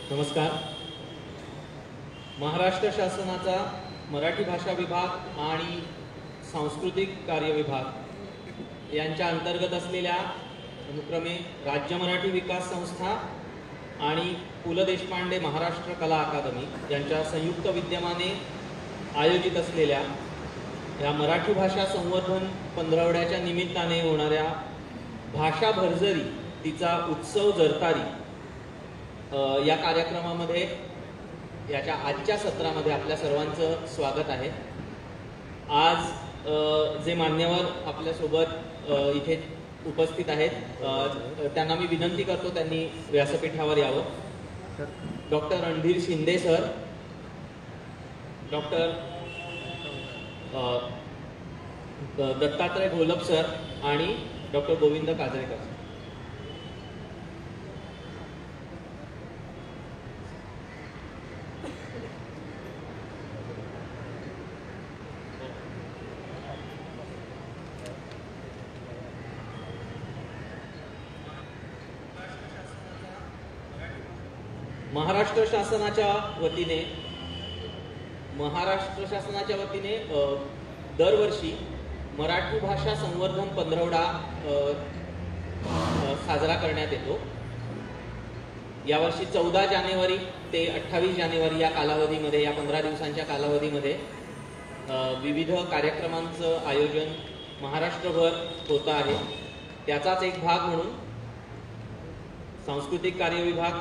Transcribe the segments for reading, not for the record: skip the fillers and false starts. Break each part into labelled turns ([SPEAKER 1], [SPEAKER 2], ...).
[SPEAKER 1] नमस्कार. महाराष्ट्र शासनाचा मराठी भाषा विभाग आणि सांस्कृतिक कार्य विभाग यांच्या अंतर्गत असलेल्या अनुक्रमे राज्य मराठी विकास संस्था आणि पु ल देशपांडे महाराष्ट्र कला अकादमी यांच्या संयुक्त विद्यमाने आयोजित असलेल्या या मराठी भाषा संवर्धन पंधरवड्याच्या निमित्ताने होणाऱ्या भाषा भरजरी तिचा उत्सव जरतारी या कार्यक्रमामध्ये याच्या आजच्या सत्रामध्ये आपल्या सर्वांचं स्वागत आहे. आज जे मान्यवर आपल्यासोबत इथे उपस्थित आहेत त्यांना मी विनंती करतो त्यांनी व्यासपीठावर यावं. Doctor Randhir Shinde sir, doctor Dattatray Gholap sir आणि डॉक्टर गोविंद काजरेकर. महाराष्ट्र शासनाच्या वतीने दरवर्षी मराठी भाषा संवर्धन पंधरवडा साजरा करण्यात येतो. यावर्षी 14 जानेवारी ते 28 जानेवारी या कालावधीमध्ये, या 15 दिवसांच्या कालावधीमध्ये विविध कार्यक्रमांचं आयोजन महाराष्ट्रभर होत आहे. त्याचाच एक भाग म्हणून सांस्कृतिक कार्य विभाग,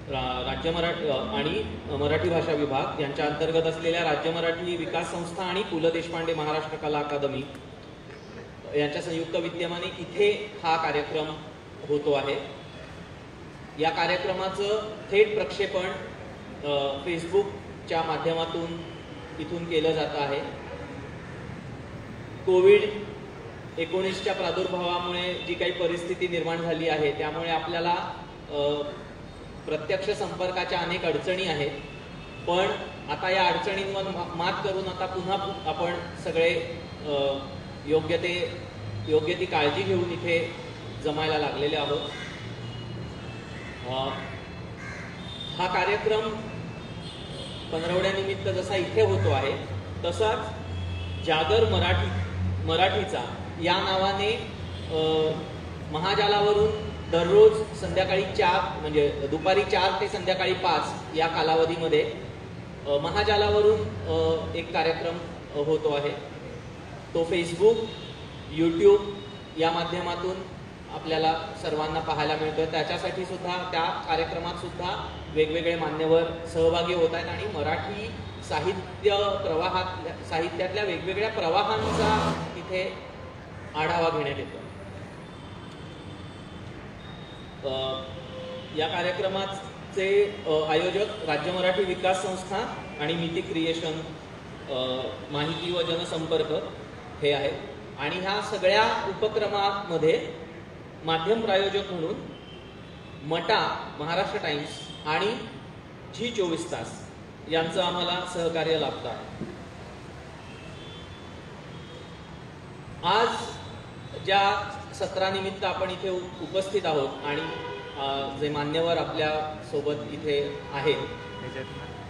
[SPEAKER 1] राज्य मराठी आणि मराठी भाषा विभाग यांच्या अंतर्गत असलेल्या राज्य मराठी विकास संस्था आणि पु ल देशपांडे महाराष्ट्र कला अकादमी यांच्या संयुक्त विद्यमाने इथे हा कार्यक्रम होतो आहे. या कार्यक्रमाचं थेट प्रक्षेपण फेसबुकच्या माध्यमातून इथून केलं जात आहे. कोविड-19च्या प्रादुर्भावामुळे जी काही परिस्थिती निर्माण झाली आहे त्यामुळे आपल्याला प्रत्यक्ष संपर्काच्या अनेक अडचणी आहेत, पण आता या अडचणींवर मात करून आता पुन्हा आपण सगळे योग्य ती काळजी घेऊन इथे जमायला लागलेले आहोत. हा कार्यक्रम पंधरवड्यानिमित्त जसा इथे होतो आहे तसाच जागर मराठीचा या नावाने महाजालावरून दररोज संध्याकाळी 4 म्हणजे दुपारी 4 ते संध्याकाळी 5 या कालावधीमध्ये महाजालावरून एक कार्यक्रम होतो आहे. तो फेसबुक, यूट्यूब या माध्यमातून आपल्याला सर्वांना पाहायला मिळतोय. त्याच्यासाठी सुद्धा, त्या कार्यक्रमात सुद्धा वेगवेगळे मान्यवर सहभागी होत आहेत आणि मराठी साहित्यातल्या वेगवेगळ्या प्रवाहांचा इथे आढावा घेण्यात येतो. या कार्यक्रमाचे आयोजक राज्य मराठी विकास संस्था आणि मिती क्रिएशन, माहिती व जनसंपर्क हे आहे. आणि ह्या सगळ्या उपक्रमामध्ये माध्यम प्रायोजक म्हणून मटा, महाराष्ट्र टाइम्स आणि झी 24 तास यांचं आम्हाला सहकार्य लाभतं आहे. आज ज्या सत्रानिमित्त आपण इथे उपस्थित आहोत आणि जे मान्यवर आपल्या सोबत इथे आहेत,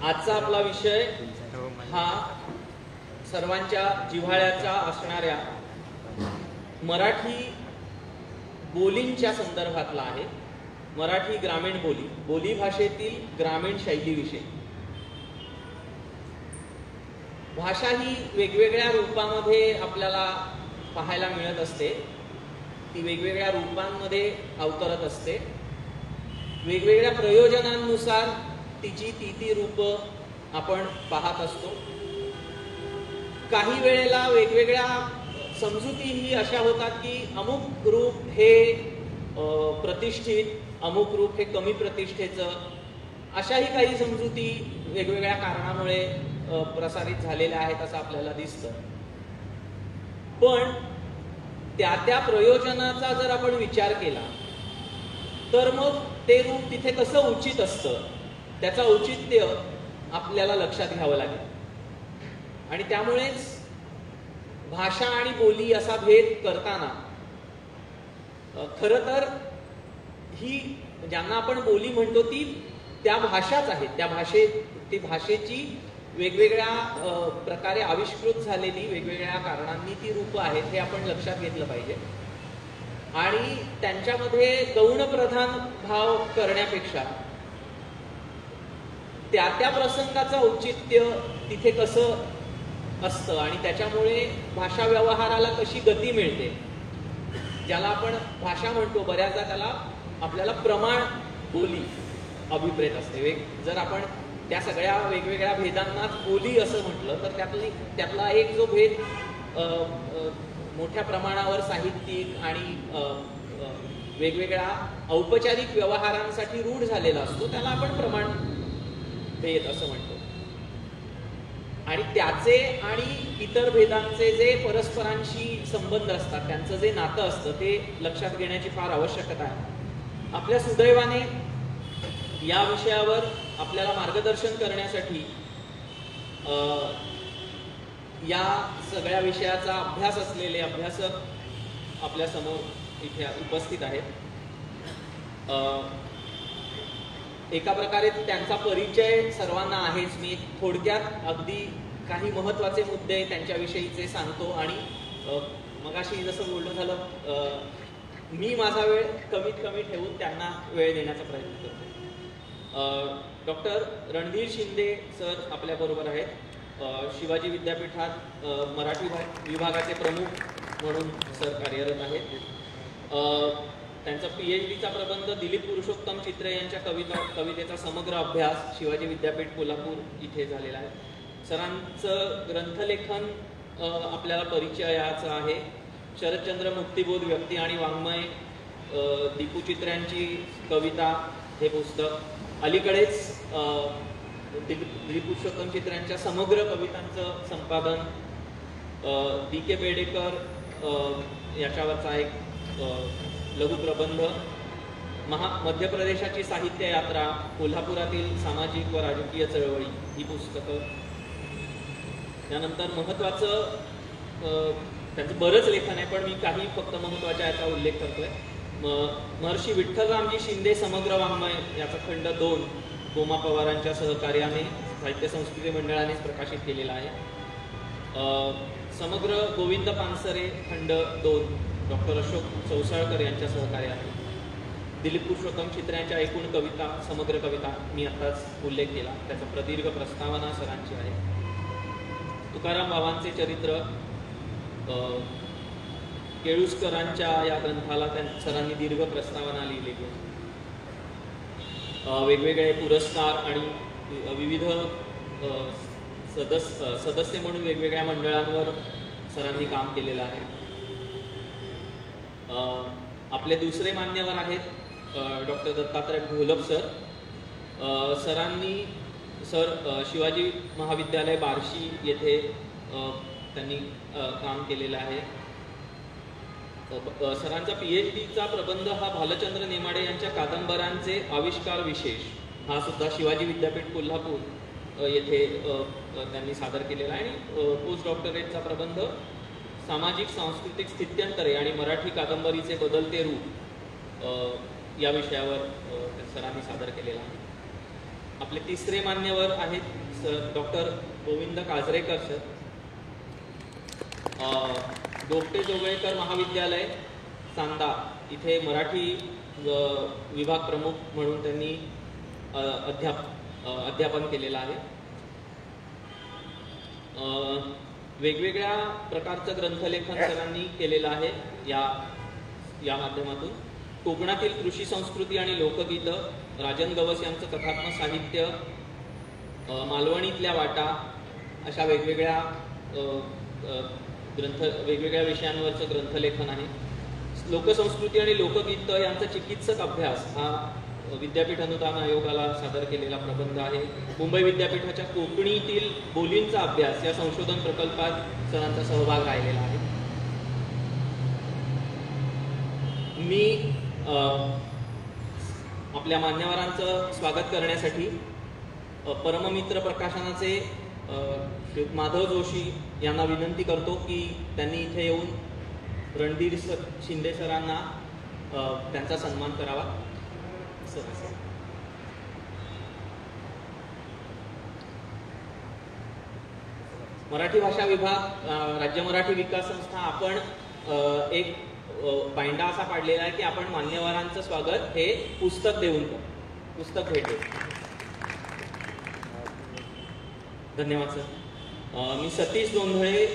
[SPEAKER 1] आजचा आपला विषय हा सर्वांच्या जिव्हाळ्याचा असणाऱ्या मराठी बोलींच्या संदर्भातला आहे. मराठी ग्रामीण बोली भाषेतील ग्रामीण शैलीविषयी. भाषा ही वेगवेगळ्या रूपामध्ये आपल्याला पाहायला मिळत असते. ती वेगवेगळ्या रूपांमध्ये अवतरत असते. वेगवेगळ्या प्रयोजनांनुसार तिची ती रूप आपण पाहत असतो. काही वेळेला वेगवेगळ्या समजुतीही अशा होतात की अमुक रूप हे प्रतिष्ठित, अमुक रूप हे कमी प्रतिष्ठेचं, अशाही काही समजुती वेगवेगळ्या कारणामुळे प्रसारित झालेल्या आहेत असं आपल्याला दिसतं. पण त्या प्रयोजनाचा जर आपण विचार केला तर मग ते रूप तिथे कसं उचित असतं, त्याचं औचित्य आपल्याला लक्षात घ्यावं लागेल. आणि त्यामुळेच भाषा आणि बोली असा भेद करताना खरं तर ही ज्यांना आपण बोली म्हणतो ती त्या भाषाच आहेत, ती भाषेची वेगवेगळ्या प्रकारे आविष्कृत झालेली वेगवेगळ्या कारणांनी ती रूपं आहेत हे आपण लक्षात घेतलं पाहिजे. आणि त्यांच्यामध्ये गौणप्रधान भाव करण्यापेक्षा त्या त्या प्रसंगाचं औचित्य तिथे कसं असतं आणि त्याच्यामुळे भाषा व्यवहाराला कशी गती मिळते, ज्याला आपण भाषा म्हणतो, बऱ्याचदा त्याला आपल्याला प्रमाण बोली अभिप्रेत असते. जर आपण त्या सगळ्या वेगवेगळ्या भेदांना बोली असं म्हटलं तर त्यातला एक जो भेद मोठ्या प्रमाणावर साहित्यिक आणि वेगवेगळ्या औपचारिक व्यवहारांसाठी रूढ झालेला असतो, त्याला आपण प्रमाण भेद असं म्हणतो. आणि त्याचे आणि इतर भेदांचे जे परस्परांशी संबंध असतात, त्यांचं जे नातं असतं ते लक्षात घेण्याची फार आवश्यकता आहे. आपल्या सुदैवाने या विषयावर आपल्याला मार्गदर्शन करण्यासाठी या सगळ्या विषयाचा अभ्यास असलेले अभ्यासक आपल्या समोर इथे उपस्थित आहेत. एका प्रकारे त्यांचा परिचय सर्वांना आहेच. मी थोडक्यात अगदी काही महत्त्वाचे मुद्दे त्यांच्याविषयीचे सांगतो आणि मगाशी जसं बोलणं झालं, मी माझा वेळ कमीत कमी ठेवून त्यांना वेळ देण्याचा प्रयत्न करतो. डॉक्टर रणधीर शिंदे सर आपल्याबरोबर आहेत. शिवाजी विद्यापीठात मराठी विभागाचे प्रमुख म्हणून सर कार्यरत आहेत. त्यांचा PhDचा प्रबंध दिलीप पुरुषोत्तम चित्रे यांच्या कवितेचा समग्र अभ्यास शिवाजी विद्यापीठ कोल्हापूर इथे झालेला आहे. सरांचं ग्रंथलेखन आपल्याला परिचयाचं आहे. शरदचंद्र मुक्तिबोध व्यक्ती आणि वाङ्मय, दीपू चित्र्यांची कविता हे पुस्तक, अलीकडेच दिलीप पुरुषोत्तम चित्र्यांच्या समग्र कवितांचं संपादन, DK बेडेकर याच्यावरचा एक लघुप्रबंध, मध्य प्रदेशाची साहित्य यात्रा, कोल्हापुरातील सामाजिक व राजकीय चळवळी ही पुस्तकं. त्यानंतर महत्त्वाचं त्यांचं बरंच लेखन आहे, पण मी काही फक्त महत्त्वाच्या याचा उल्लेख करतोय. महर्षी विठ्ठलरामजी शिंदे समग्र वाङ्मय याचा खंड 2 गोमा पवारांच्या सहकार्याने साहित्य संस्कृती मंडळानेच प्रकाशित केलेला आहे. समग्र गोविंद पानसरे खंड 2 डॉक्टर अशोक चौसाळकर यांच्या सहकार्याने. दिलीप पुरुषोत्तम चित्र्यांच्या एकूण कविता, समग्र कविता मी आताच उल्लेख केला, त्याचा प्रदीर्घ प्रस्तावना सरांची आहे. तुकाराम बाबांचे चरित्र, केळुसकरांच्या या ग्रंथाला सरांनी दीर्घ प्रस्तावना लिहिलेली आहे. वेगवेगळे पुरस्कार आणि विविध सदस्य म्हणून वेगवेगळ्या मंडळांवर सरांनी काम केलेलं आहे. आपले दुसरे मान्यवर आहेत डॉक्टर दत्तात्रय घोलप सर. सरांनी शिवाजी महाविद्यालय बार्शी येथे त्यांनी काम केलेलं आहे. सरांचा PhDचा प्रबंध हा भालचंद्र नेमाडे यांच्या कादंबऱ्यांचे आविष्कार विशेष हा सुद्धा शिवाजी विद्यापीठ कोल्हापूर येथे त्यांनी सादर केलेला आहे. आणि पोस्ट डॉक्टरेटचा प्रबंध सामाजिक सांस्कृतिक स्थित्यंतरे आणि मराठी कादंबरीचे बदलते रूप या विषयावर सरांनी सादर केलेला आहे. आपले तिसरे मान्यवर आहेत डॉक्टर गोविंद काजरेकर सर. गोपटे जोगळेकर महाविद्यालय चांदा इथे मराठी विभाग प्रमुख म्हणून त्यांनी अध्यापन केलेलं आहे. वेगवेगळ्या प्रकारचं ग्रंथलेखन सरांनी केलेलं आहे या माध्यमातून. कोकणातील कृषी संस्कृती आणि लोकगीतं, राजन गवस यांचं कथात्मक साहित्य, मालवणीतल्या वाटा अशा वेगवेगळ्या वेगवेगळ्या विषयांवरचं ग्रंथलेखन आहे. लोकसंस्कृती आणि लोकगीतं यांचा चिकित्सक अभ्यास हा विद्यापीठ अनुदान आयोगाला सादर केलेला प्रबंध आहे. मुंबई विद्यापीठाच्या कोकणीतील बोलींचा अभ्यास या संशोधन प्रकल्पात सरांचा सहभाग राहिलेला आहे. मी आपल्या मान्यवरांचं स्वागत करण्यासाठी परममित्र प्रकाशनाचे माधव जोशी यांना विनंती करतो की त्यांनी इथे येऊन रणधीर शिंदे सरांना त्यांचा सन्मान करावा. सर मराठी भाषा विभाग, राज्य मराठी विकास संस्था आपण एक बायंडा असा पाडलेला आहे की आपण मान्यवरांचं स्वागत हे पुस्तक देऊन करू, पुस्तक भेट देऊ. धन्यवाद सर. मी सतीश दोंधळे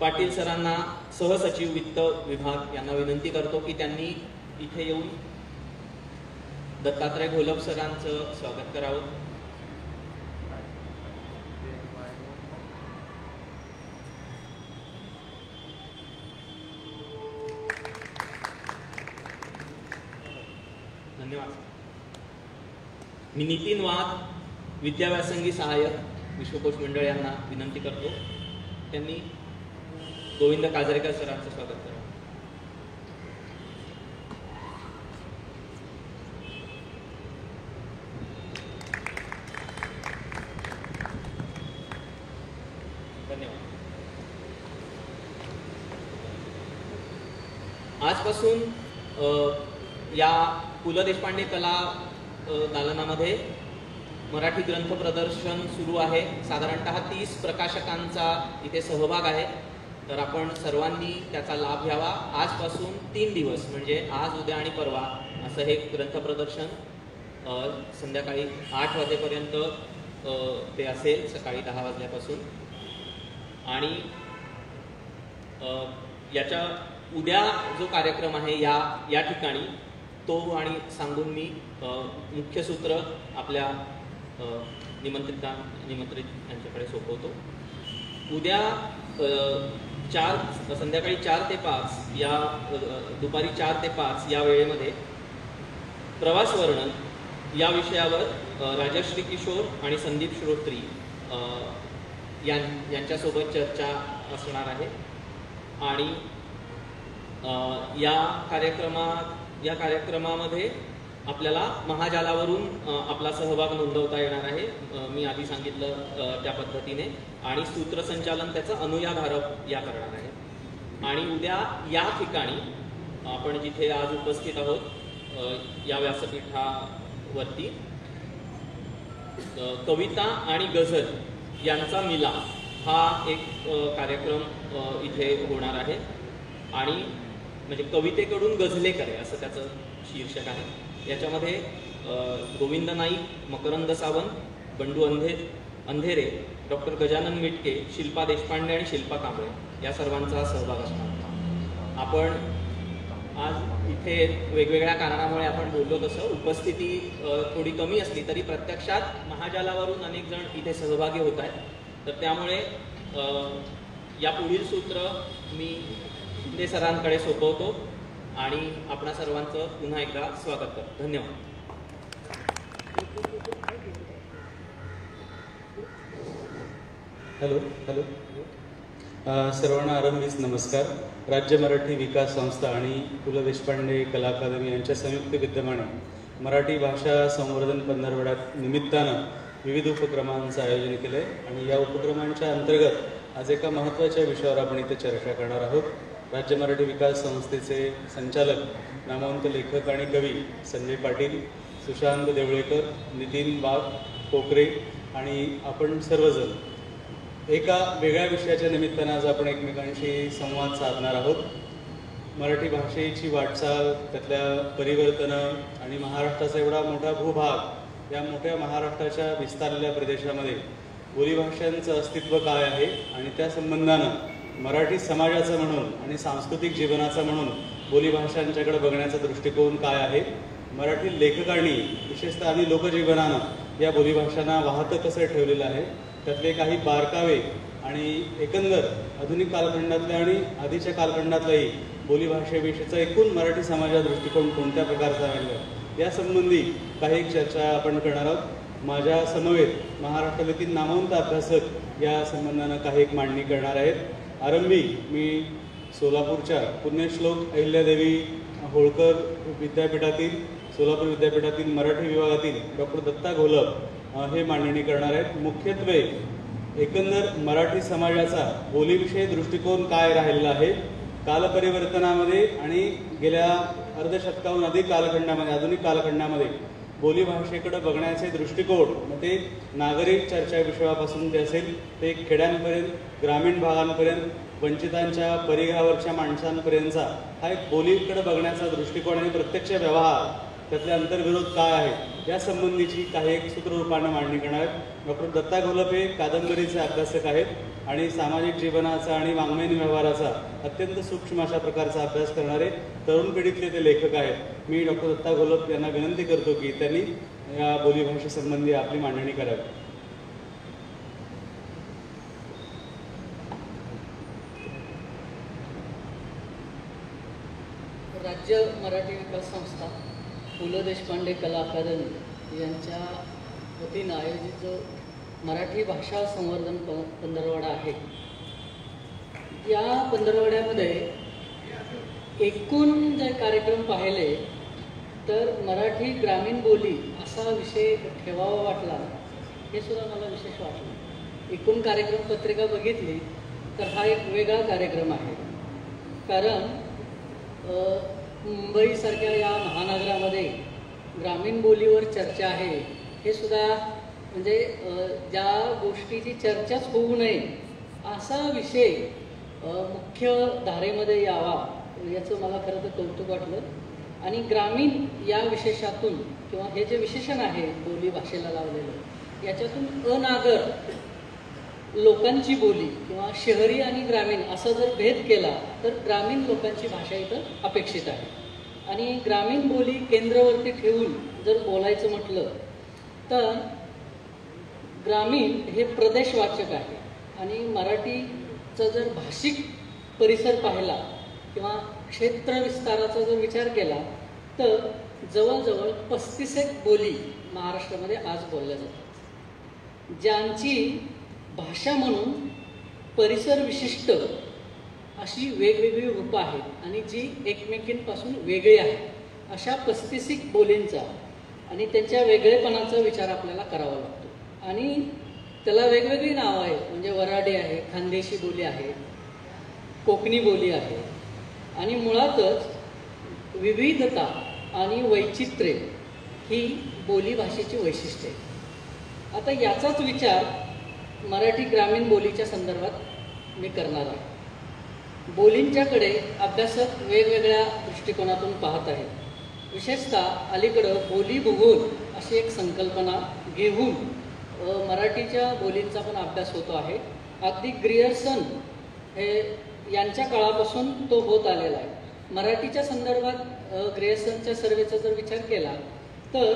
[SPEAKER 1] पाटील सरांना, सहसचिव वित्त विभाग यांना विनंती करतो की त्यांनी इथे येऊन दत्तात्रय घोलप सरांचं स्वागत करावं. धन्यवाद. मी नितीन वाघ, विद्याव्यासंगी सहाय्यक, विश्वकोश मंडळ यांना विनंती करतो त्यांनी गोविंद काजरेकर सरांचं स्वागत करावं. धन्यवाद. आजपासून या पु ल देशपांडे कला दालनामध्ये मराठी ग्रंथ प्रदर्शन सुरू आहे. साधारणतः 30 प्रकाशकांचा इथे सहभाग आहे. तर आपण सर्वांनी त्याचा लाभ घ्यावा. आजपासून 3 दिवस म्हणजे आज, उद्या आणि परवा असं हे ग्रंथ प्रदर्शन संध्याकाळी 8 वाजेपर्यंत ते असेल, सकाळी 10 वाजल्यापासून. आणि याच्या उद्या जो कार्यक्रम आहे या ठिकाणी तो आणि सांगून मी मुख्य सूत्र आपल्या निमंत्रित यांच्याकडे सोपवतो. उद्या संध्याकाळी 4 ते 5 या दुपारी 4 ते 5 या वेळेमध्ये प्रवास वर्णन या विषयावर राजश्री किशोर आणि संदीप श्रोत्री यांच्यासोबत चर्चा असणार आहे. आणि या कार्यक्रमामध्ये आपल्याला महाजालावरून आपला सहभाग नोंदवता येणार आहे. मी आधी सांगितलं त्या पद्धतीने. आणि सूत्रसंचालन त्याचं अनुया धारप या करणार आहे. आणि उद्या या ठिकाणी आपण जिथे आज उपस्थित आहोत या व्यासपीठावरती कविता आणि गझल यांचा मिलाप हा एक कार्यक्रम इथे होणार आहे. आणि म्हणजे कवितेकडून गझलेकडे असं त्याचं शीर्षक आहे. याच्यामध्ये गोविंद नाईक, मकरंद सावंत, बंडू अंधेरे, डॉक्टर गजानन मिटके, शिल्पा देशपांडे आणि शिल्पा कांबळे या सर्वांचा सहभाग असणार. आपण आज इथे वेगवेगळ्या कारणामुळे आपण बोललो तसं उपस्थिती थोडी कमी असली तरी प्रत्यक्षात महाजालावरून अनेक जण इथे सहभागी होत आहेत. तर त्यामुळे या पुढील सूत्र मी शिंदे सरांकडे सोपवतो आणि आपणा सर्वांचं पुन्हा एकदा स्वागत करतो. धन्यवाद.
[SPEAKER 2] हॅलो सर्वांना आरंभीच नमस्कार. राज्य मराठी विकास संस्था आणि पु ल देशपांडे कला अकादमी यांच्या संयुक्त विद्यमाने मराठी भाषा संवर्धन पंधरवड्यात निमित्तानं विविध उपक्रमांचं आयोजन केलं आहे. आणि या उपक्रमांच्या अंतर्गत आज एका महत्त्वाच्या विषयावर आपण इथे चर्चा करणार आहोत. राज्य मराठी विकास संस्थेचे संचालक, नामवंत लेखक आणि कवी संजय पाटील, सुशांत देवळेकर, नितीन वाघ कोकरे आणि आपण सर्वजण एका वेगळ्या विषयाच्या निमित्तानं आज आपण एकमेकांशी संवाद साधणार आहोत. मराठी भाषेची वाटचाल, त्यातल्या परिवर्तनं आणि महाराष्ट्राचा एवढा मोठा भूभाग, या मोठ्या महाराष्ट्राच्या विस्तारलेल्या प्रदेशामध्ये बोलीभाषांचं अस्तित्व काय आहे आणि त्या संबंधानं मराठी समाजाचा म्हणून आणि सांस्कृतिक जीवनाचा म्हणून बोलीभाषांच्याकडे बघण्याचा दृष्टिकोन काय आहे, मराठी लेखकांनी विशेषतः आणि लोकजीवनानं या बोलीभाषांना वाहतं कसं ठेवलेलं आहे, त्यातले काही बारकावे आणि एकंदर आधुनिक कालखंडातल्या आणि आधीच्या कालखंडातल्याही बोलीभाषेविषयीचा एकूण मराठी समाजा दृष्टिकोन कोणत्या प्रकारचा आहे यासंबंधी काही चर्चा आपण करणार आहोत. माझ्या समवेत महाराष्ट्रातील नामवंत अभ्यासक या संबंधानं काही एक मांडणी करणार आहेत. आरंभी मी सोलापूरच्या पुण्यश्लोक अहिल्यादेवी होळकर विद्यापीठातील, सोलापूर विद्यापीठातील मराठी विभागातील डॉक्टर दत्ता घोलप हे मांडणी करणार आहेत. मुख्यत्वे एकंदर मराठी समाजाचा बोलीविषयी दृष्टिकोन काय राहिलेला आहे, कालपरिवर्तनामध्ये आणि गेल्या अर्धशतकाहून अधिक कालखंडामध्ये, आधुनिक कालखंडामध्ये बोलीभाषेकडे बघण्याचे दृष्टिकोन, मग ते नागरिक चर्चा विषयापासून ते असेल ते खेड्यांपर्यंत, ग्रामीण भागांपर्यंत, वंचितांच्या परिघावरच्या माणसांपर्यंतचा हा एक बोलीकडे बघण्याचा दृष्टिकोन आणि प्रत्यक्ष व्यवहार, त्यातले आंतरविरोध काय आहे यासंबंधीची काही एक सूत्ररूपानं मांडणी करणार आहेत. डॉक्टर दत्ता घोलप हे कादंबरीचे अभ्यासक आहेत आणि सामाजिक जीवनाचा आणि वाङ्मयीन व्यवहाराचा अत्यंत सूक्ष्म अशा प्रकारचा अभ्यास करणारे तरुण पिढीतले ते लेखक आहेत. मी डॉक्टर दत्ता घोलप यांना विनंती करतो की त्यांनी या बोलीभाषेसंबंधी आपली मांडणी करावी.
[SPEAKER 3] राज्य मराठी विकास संस्था, पु ल देशपांडे कला अकादमी यांच्या वतीनं आयोजित जो मराठी भाषा संवर्धन पंधरवडा आहे, या पंधरवड्यामध्ये एकूण जे कार्यक्रम पाहिले तर मराठी ग्रामीण बोली असा विषय ठेवावा वाटला, हे सुद्धा मला विशेष वाटलं. एकूण कार्यक्रम पत्रिका बघितली तर हा एक वेगळा कार्यक्रम आहे. कारण मुंबईसारख्या या महानगरामध्ये ग्रामीण बोलीवर चर्चा आहे, हे सुद्धा म्हणजे ज्या गोष्टीची चर्चाच होऊ नये असा विषय मुख्य धारेमध्ये यावा याचं मला खरं तर कौतुक वाटलं. आणि ग्रामीण या विशेषातून किंवा हे जे विशेषण आहे बोली भाषेला लावलेलं, याच्यातून अनागर लोकांची बोली किंवा शहरी आणि ग्रामीण असा जर भेद केला तर ग्रामीण लोकांची भाषा इथं अपेक्षित आहे. आणि ग्रामीण बोली केंद्रावरती ठेवून जर बोलायचं म्हटलं तर ग्रामीण हे प्रदेशवाचक आहे. आणि मराठीचा जर भाषिक परिसर पाहिला किंवा क्षेत्र विस्ताराचा जर विचार केला तर जवळजवळ 35 बोली महाराष्ट्रामध्ये आज बोलल्या जातात, ज्यांची भाषा म्हणून परिसर विशिष्ट अशी वेगवेगळी रूपं आहेत आणि जी एकमेकींपासून वेगळी आहे. अशा 35 बोलींचा आणि त्यांच्या वेगळेपणाचा विचार आपल्याला करावा लागतो. आणि त्याला वेगवेगळी नावं आहेत, म्हणजे वऱ्हाडी आहे, खानदेशी बोली आहे, कोकणी बोली आहे. आणि मुळातच विविधता आणि वैचित्र्य ही बोली भाषेची वैशिष्ट्ये. आता याचाच विचार मराठी ग्रामीण बोलीच्या संदर्भात मी करणार आहे. बोलींच्याकडे अभ्यासक वेगवेगळ्या दृष्टिकोनातून पाहत आहेत. विशेषतः अलीकडं बोली भूगोल अशी एक संकल्पना घेऊन मराठीच्या बोलींचा पण अभ्यास होतो आहे. अगदी ग्रियर्सन हे यांच्या काळापासून तो होत आलेला आहे. मराठीच्या संदर्भात ग्रियर्सनच्या सर्वेचा जर विचार केला तर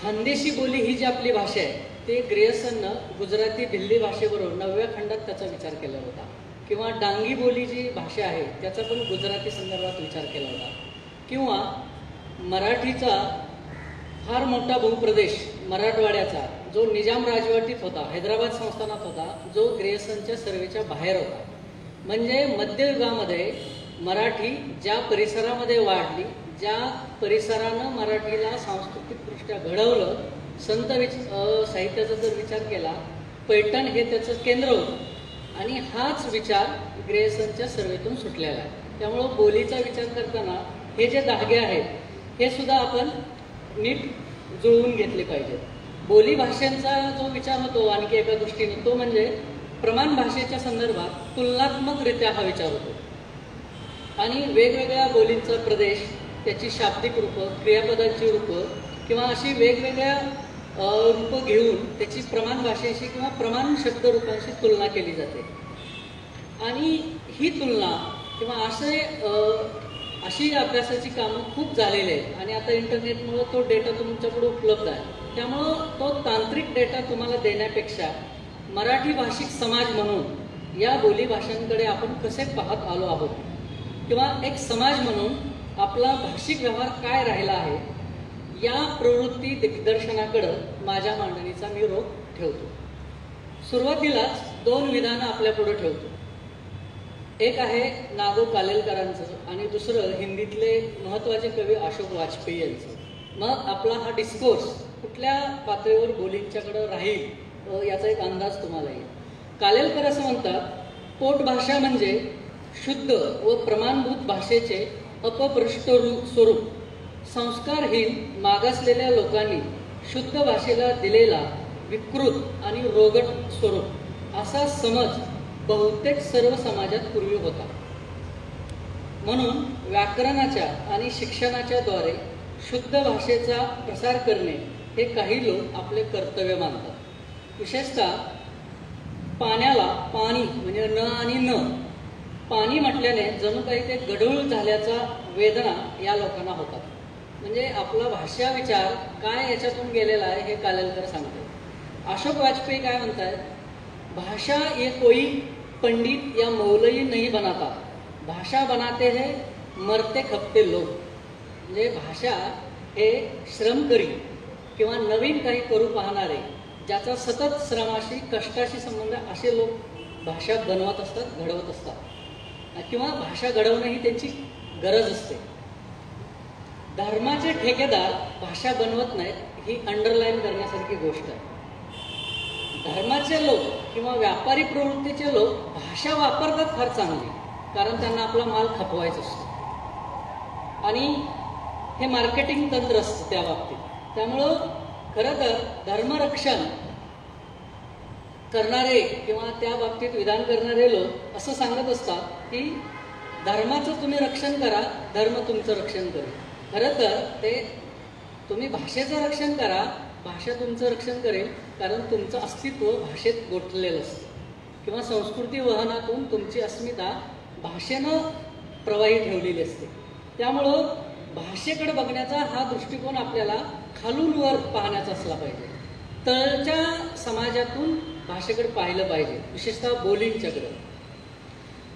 [SPEAKER 3] खानदेशी बोली ही जी आपली भाषा आहे ते ग्रियर्सननं गुजराती भिल्ली भाषेबरोबर 9व्या खंडात त्याचा विचार केला होता. किंवा डांगी बोली जी भाषा आहे त्याचा पण गुजराती संदर्भात विचार केला होता. किंवा मराठीचा फार मोठा भूप्रदेश मराठवाड्याचा जो निजाम राजवटीत होता, हैदराबाद संस्थानात होता, जो ग्रियर्सनच्या सर्वेच्या बाहेर होता. म्हणजे मध्ययुगामध्ये मराठी ज्या परिसरामध्ये वाढली, ज्या परिसरानं मराठीला सांस्कृतिकदृष्ट्या घडवलं, संत साहित्याचा जर विचार केला, पैठण हे त्याचं केंद्र होतं आणि हाच विचार ग्रियर्सनच्या सर्वेतून सुटलेला आहे. त्यामुळं बोलीचा विचार करताना हे जे धागे आहेत हे सुद्धा आपण नीट जुळवून घेतले पाहिजेत. बोली भाषांचा जो विचार होतो आणखी एका दृष्टीने तो म्हणजे प्रमाण भाषेच्या संदर्भात तुलनात्मकरित्या हा विचार होतो. आणि वेगवेगळ्या बोलींचा प्रदेश, त्याची शाब्दिक रूपं, क्रियापदांची रूपं किंवा अशी वेगवेगळ्या रूपं घेऊन त्याची प्रमाण भाषेशी किंवा प्रमाण शब्दरूपांशी तुलना केली जाते. आणि ही तुलना किंवा अशी अभ्यासाची कामं खूप झालेली आहेत. आणि आता इंटरनेटमुळं तो डेटा तुमच्याकडे उपलब्ध आहे. त्यामुळं तो तांत्रिक डेटा तुम्हाला देण्यापेक्षा मराठी भाषिक समाज म्हणून या बोली भाषांकडे आपण कसे पाहत आलो आहोत किंवा एक समाज म्हणून आपला भाषिक व्यवहार काय राहिला आहे या प्रवृत्ती दिग्दर्शनाकडं माझ्या मांडणीचा मी रोख ठेवतो. सुरुवातीलाच 2 विधानं आपल्यापुढे ठेवतो. एक आहे नागो कालेलकरांचं आणि दुसरं हिंदीतले महत्त्वाचे कवी अशोक वाजपेयी यांचं. मग आपला हा डिस्कोर्स कुठल्या पातळीवर बोलींच्याकडं राहील याचा एक अंदाज तुम्हाला येईल. कालेलकर असं म्हणतात, पोटभाषा म्हणजे शुद्ध व प्रमाणभूत भाषेचे अपभ्रष्ट स्वरूप, संस्कारहीन मागासलेल्या लोकांनी शुद्ध भाषेला दिलेला विकृत आणि रोगट स्वरूप असा समज बहुतेक सर्व समाजात पूर्वी होता. म्हणून व्याकरणाच्या आणि शिक्षणाच्या द्वारे शुद्ध भाषेचा प्रसार करणे हे काही लोक आपले कर्तव्य मानतात. विशेषतः पाण्याला पाणी म्हणजे न आणि न पाणी म्हटल्याने जणू काही ते गढूळ झाल्याचा वेदना या लोकांना होतात. म्हणजे आपला भाषा विचार काय याच्यातून गेलेला आहे हे कालेलकर सांगते. अशोक वाजपेयी काय म्हणतात, भाषा ये कोई पंडित या मौलवी नहीं बनाता, भाषा बनाते हैं मरते खपते लोग. म्हणजे भाषा हे श्रमकरी किंवा नवीन काही करू पाहणारे, ज्याचा सतत श्रमाशी कष्टाशी संबंध असे लोक भाषा बनवत असतात, घडवत असतात किंवा भाषा घडवणं ही त्यांची गरज असते. धर्माचे ठेकेदार भाषा बनवत नाहीत ही अंडरलाईन करण्यासारखी गोष्ट आहे. धर्माचे लोक किंवा व्यापारी प्रवृत्तीचे लोक भाषा वापरतात फार चांगली, कारण त्यांना आपला माल खपवायचा असतो आणि हे मार्केटिंग तंत्र असतं त्या बाबतीत. त्यामुळं खरं तर धर्मरक्षण करणारे किंवा त्या बाबतीत विधान करणारे लोक असं सांगत असतात की धर्माचं तुम्ही रक्षण करा, धर्म तुमचं रक्षण करेल. खरं तर ते तुम्ही भाषेचं रक्षण करा, भाषा तुमचं रक्षण करेल, कारण तुमचं अस्तित्व भाषेत गोठलेलं असतं किंवा संस्कृती वहनातून तुमची अस्मिता भाषेनं प्रवाही ठेवलेली असते. त्यामुळं भाषेकडे बघण्याचा हा दृष्टिकोन आपल्याला खालून वर पाहण्याचा असला पाहिजे. तळच्या समाजातून भाषेकडे पाहिलं पाहिजे, विशेषतः बोलींच्याकडे.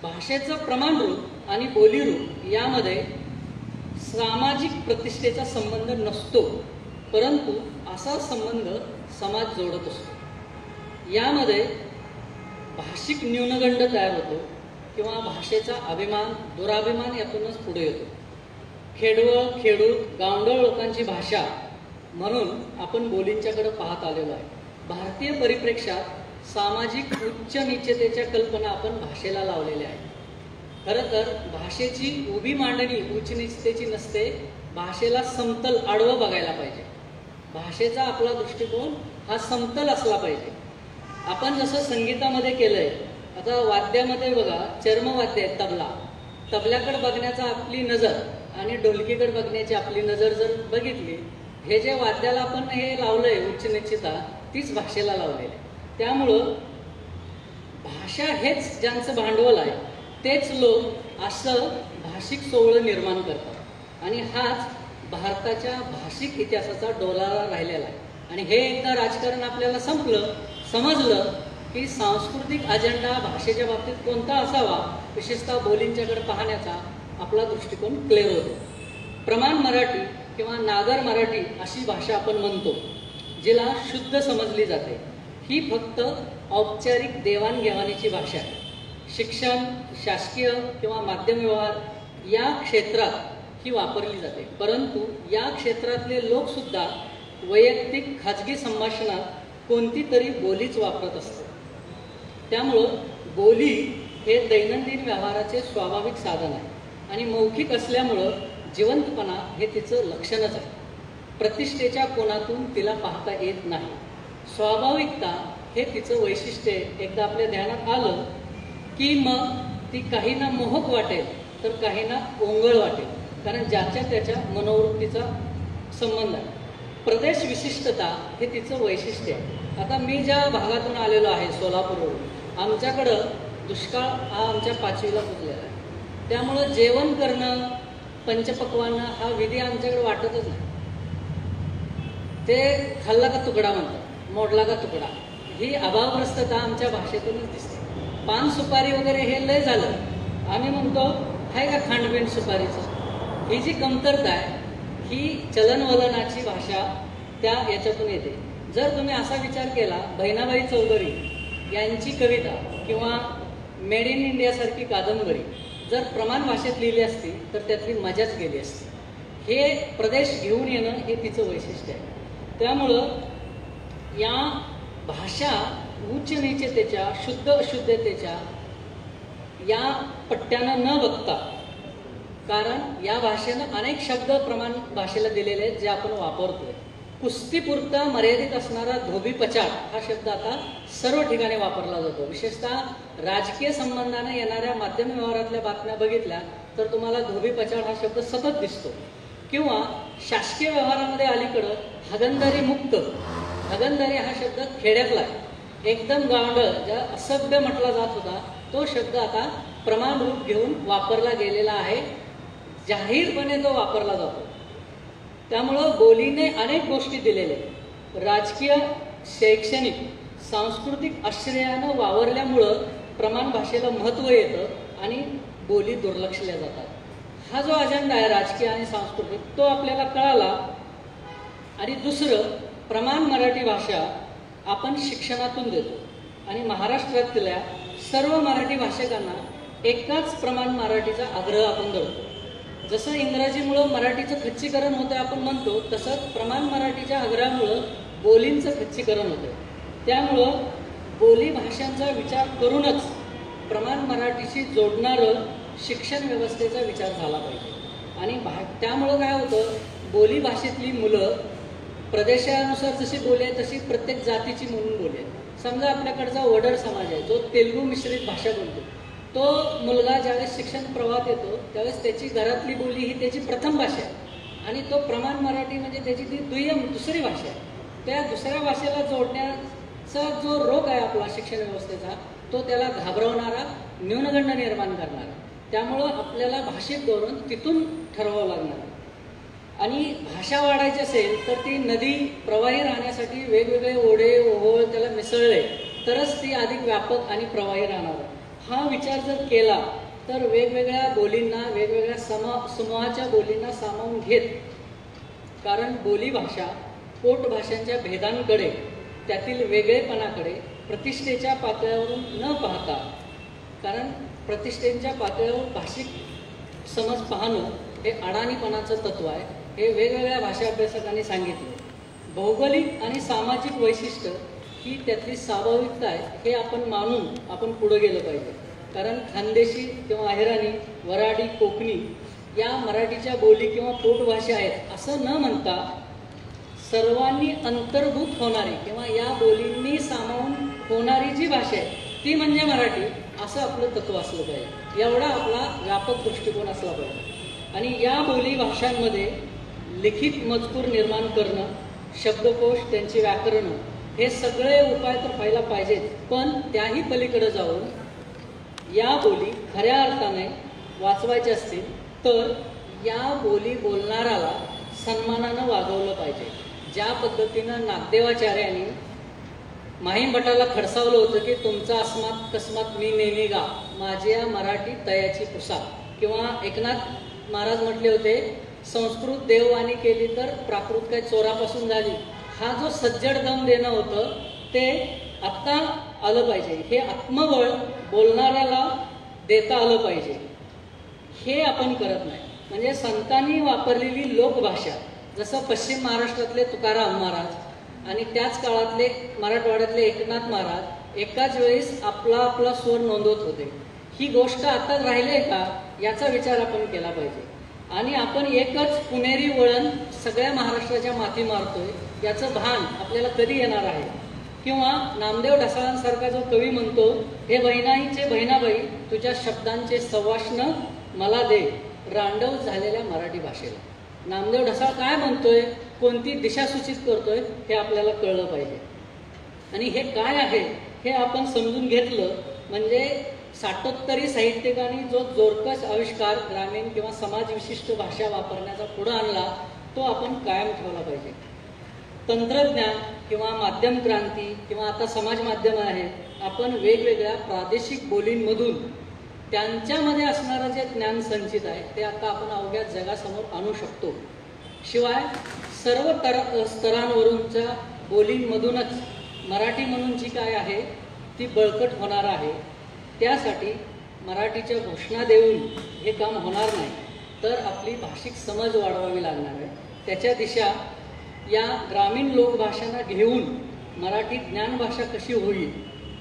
[SPEAKER 3] भाषेचं प्रमाण रूप आणि बोली रूप यामध्ये सामाजिक प्रतिष्ठेचा संबंध नसतो, परंतु असा संबंध समाज जोडत असतो. यामध्ये भाषिक न्यूनगंड तयार होतो किंवा भाषेचा अभिमान दुराभिमान यातूनच पुढे येतो. खेडवळ खेडूत गावंढळ लोकांची भाषा म्हणून आपण बोलींच्याकडे पाहत आलेलो आहे. भारतीय परिप्रेक्षात सामाजिक उच्च नीचतेच्या कल्पना आपण भाषेला लावलेल्या आहेत. खरं तर भाषेची उभी मांडणी उच्च नीचतेची नसते, भाषेला समतल आडवं बघायला पाहिजे. भाषेचा आपला दृष्टिकोन हा समतल असला पाहिजे. आपण जसं संगीतामध्ये केलंय, आता वाद्यामध्ये बघा चर्मवाद्य आहे तबला, तबल्याकडे बघण्याचा आपली नजर आणि ढोलकीकडे बघण्याची आपली नजर जर बघितली, हे जे वाद्याला आपण हे लावलंय उच्च निश्चिता तीच भाषेला लावलेली आहे. त्यामुळं भाषा हेच ज्यांचं भांडवल आहे तेच लोक असं भाषिक सोहळं निर्माण करतात आणि हाच भारताच्या भाषिक इतिहासाचा डोलारा राहिलेला आहे. आणि हे एकदा राजकारण आपल्याला समजलं की सांस्कृतिक अजेंडा भाषेच्या बाबतीत कोणता असावा, विशेषतः बोलींच्याकडे पाहण्याचा आपला दृष्टिकोन क्लिअर होतो. प्रमाण मराठी किंवा नागर मराठी अशी भाषा आपण म्हणतो, जिला शुद्ध समजली जाते. ही फक्त औपचारिक देवाणघेवाणीची भाषा आहे. शिक्षण, शासकीय किंवा माध्यम व्यवहार या क्षेत्रात ही वापरली जाते, परंतु या क्षेत्रातले लोकसुद्धा वैयक्तिक खाजगी संभाषणात कोणती तरी बोलीच वापरत असतात. त्यामुळं बोली हे दैनंदिन व्यवहाराचे स्वाभाविक साधन आहे आणि मौखिक असल्यामुळं जिवंतपणा हे तिचं लक्षणच आहे. प्रतिष्ठेच्या कोनातून तिला पाहता येत नाही. स्वाभाविकता हे तिचं वैशिष्ट्य एकदा आपल्या ध्यानात आलं की मग ती काहींना मोहक वाटेल तर काहींना ओंगळ वाटेल, कारण ज्याच्या त्याच्या मनोवृत्तीचा संबंध आहे. प्रदेश विशिष्टता हे तिचं वैशिष्ट्य आहे. आता मी ज्या भागातून आलेलो आहे सोलापूरवरून, आमच्याकडं दुष्काळ हा आमच्या 5वीला पुजलेला आहे. त्यामुळं जेवण करणं पंचपक्वान्न हा विधी आमच्याकडे वाटतच नाही. ते खाल्ला का तुकडा म्हणतात, मोडला का तुकडा, ही अभावग्रस्तता आमच्या भाषेतूनच दिसते. पान सुपारी वगैरे हे लय झालं, आम्ही म्हणतो आहे का खांडबिंड सुपारीचं. ही जी कमतरता आहे ही चलनवलनाची भाषा त्या याच्यातून येते. जर तुम्ही असा विचार केला, बहिणाबाई चौधरी यांची कविता किंवा मेड इन इंडियासारखी कादंबरी जर प्रमाण भाषेत लिहिली असती तर त्यातली मजाच गेली असती. हे प्रदेश घेऊन येणं हे तिचं वैशिष्ट्य आहे. त्यामुळं या भाषा उच्च नीचतेच्या शुद्ध अशुद्धतेच्या या पट्ट्यानं न बघता कारण या भाषेनं अनेक शब्द प्रमाण भाषेला दिलेले आहेत जे आपण वापरतोय. कुस्तीपुरता मर्यादित असणारा धोबी पछाड हा शब्द आता सर्व ठिकाणी वापरला जातो. विशेषतः राजकीय संबंधाने येणाऱ्या माध्यम व्यवहारातल्या बातम्या बघितल्या तर तुम्हाला धोबी पछाड हा शब्द सतत दिसतो. किंवा शासकीय व्यवहारामध्ये अलीकडं हगंदारी मुक्त, हगंदारी हा शब्द खेड्यातला आहे. एकदम गावंढळ ज्या असभ्य म्हटला जात होता तो शब्द आता प्रमाण रूप घेऊन वापरला गेलेला आहे. जाहीरपणे तो वापरला जातो. त्यामुळं बोलीने अनेक गोष्टी दिलेल्या आहेत. राजकीय, शैक्षणिक, सांस्कृतिक आश्रयानं वावरल्यामुळं प्रमाण भाषेला महत्त्व येतं आणि बोली दुर्लक्षल्या जातात. हा जो अजेंडा आहे राजकीय आणि सांस्कृतिक तो आपल्याला कळाला. आणि दुसरं, प्रमाण मराठी भाषा आपण शिक्षणातून देतो आणि महाराष्ट्रातल्या सर्व मराठी भाषिकांना एकाच प्रमाण मराठीचा आग्रह आपण धरतो. जसं इंग्रजीमुळं मराठीचं खच्चीकरण होतं आपण म्हणतो, तसंच प्रमाण मराठीच्या आग्रहामुळं बोलींचं खच्चीकरण होतं. त्यामुळं बोली भाषांचा विचार करूनच प्रमाण मराठीशी जोडणारं शिक्षण व्यवस्थेचा विचार झाला पाहिजे. आणि त्यामुळं काय होतं, बोली भाषेतली मुलं प्रदेशानुसार जशी बोली आहे तशी प्रत्येक जातीची म्हणून बोली आहे. समजा आपल्याकडचा वडर समाज आहे जो तेलुगू मिश्रित भाषा बोलतो, तो मुलगा ज्यावेळेस शिक्षण प्रवाहात येतो त्यावेळेस त्याची घरातली बोली ही त्याची प्रथम भाषा आहे आणि तो प्रमाण मराठी म्हणजे त्याची ती दुसरी भाषा आहे. त्या दुसऱ्या भाषेला जोडण्याचा जो रोग आहे आपला शिक्षण व्यवस्थेचा तो त्याला घाबरवणारा, न्यूनगंड निर्माण करणारा. त्यामुळं आपल्याला भाषिक धोरण तिथून ठरवावं लागणार. आणि भाषा वाढायची असेल तर ती नदी प्रवाही राहण्यासाठी वेगवेगळे ओढे ओहोळ त्याला मिसळले तरच ती अधिक व्यापक आणि प्रवाही राहणार. हा विचार जर केला तर वेगवेगळ्या बोलींना, वेगवेगळ्या समूहाच्या बोलींना सामावून घेत, कारण बोली भाषा पोटभाषांच्या भेदांकडे, त्यातील वेगळेपणाकडे प्रतिष्ठेच्या पातळीवरून न पाहता, कारण प्रतिष्ठेच्या पातळीवर भाषिक समज पाहणं हे अडाणीपणाचं तत्व आहे, हे वेगवेगळ्या भाषा अभ्यासकांनी सांगितले. भौगोलिक आणि सामाजिक वैशिष्ट्य ही त्यातली स्वाभाविकता आहे हे आपण मानून आपण पुढे गेलं पाहिजे. कारण खानदेशी किंवा अहिराणी, वराडी, कोकणी या मराठीच्या बोली किंवा पोटभाषा आहेत असं न म्हणता सर्वांनी अंतर्भूत होणारी किंवा या बोलींनी सामावून होणारी जी भाषा आहे ती म्हणजे मराठी, असं आपलं तत्व असलं पाहिजे. एवढा आपला व्यापक दृष्टिकोन असला पाहिजे. आणि या बोली भाषांमध्ये लिखित मजकूर निर्माण करणं, शब्दकोश, त्यांची व्याकरणं हे सगळे उपाय तर व्हायला पाहिजेत. पण त्याही पलीकडे जाऊन या बोली खऱ्या अर्थाने वाचवायच्या असतील तर या बोली बोलणाऱ्याला सन्मानानं वागवलं पाहिजे. ज्या पद्धतीनं नागदेवाचार्यांनी माहीम भटाला खडसावलं होतं की तुमचा अस्मात कस्मात मी नेहमी गा, माझ्या मराठी तयाची पुसा, किंवा एकनाथ महाराज म्हटले होते संस्कृत देववाणी केली तर प्राकृत काय चोरापासून झाली. हा जो सज्जड दम देणं होतं ते आत्ता आलं पाहिजे. हे आत्मबळ बोलणाऱ्याला देता आलं पाहिजे. हे आपण करत नाही. म्हणजे संतांनी वापरलेली लोकभाषा, जसं पश्चिम महाराष्ट्रातले तुकाराम महाराज आणि त्याच काळातले मराठवाड्यातले एकनाथ महाराज एकाच वेळेस आपला स्वर नोंदवत होते, ही गोष्ट आता राहिली आहे का याचा विचार आपण केला पाहिजे. आणि आपण एकच पुणेरी वळण सगळ्या महाराष्ट्राच्या माथी मारतोय याचं भान आपल्याला कधी येणार आहे. किंवा नामदेव ढसाळांसारखा जो कवी म्हणतो, हे बहिणाईचे बहिणाबाई तुझ्या शब्दांचे सवाष्ण मला दे, रांडव झालेल्या मराठी भाषेला. नामदेव ढसाळ काय म्हणतोय, कोणती दिशा सूचित करतोय हे आपल्याला कळलं पाहिजे. आणि हे काय आहे हे आपण समजून घेतलं म्हणजे साठोत्तरी साहित्यिकांनी जो जोरकस आविष्कार ग्रामीण किंवा समाज विशिष्ट भाषा वापरण्याचा पुढे आणला तो आपण कायम ठेवला पाहिजे. तंत्रज्ञान किंवा माध्यम क्रांती किंवा आता समाज माध्यम आहेत, आपण वेगवेगळ्या प्रादेशिक बोलींमधून त्यांच्यामध्ये असणारं जे ज्ञान संचित आहे ते आता आपण अवघ्या जगासमोर आणू शकतो. शिवाय सर्व स्तरांवरूनच्या बोलींमधूनच मराठी म्हणून जी काय आहे ती बळकट होणार आहे. त्यासाठी मराठीच्या घोषणा देऊन हे काम होणार नाही, तर आपली भाषिक समज वाढवावी लागणार आहे. त्याच्या दिशा या ग्रामीण लोकभाषांना घेऊन मराठी ज्ञानभाषा कशी होईल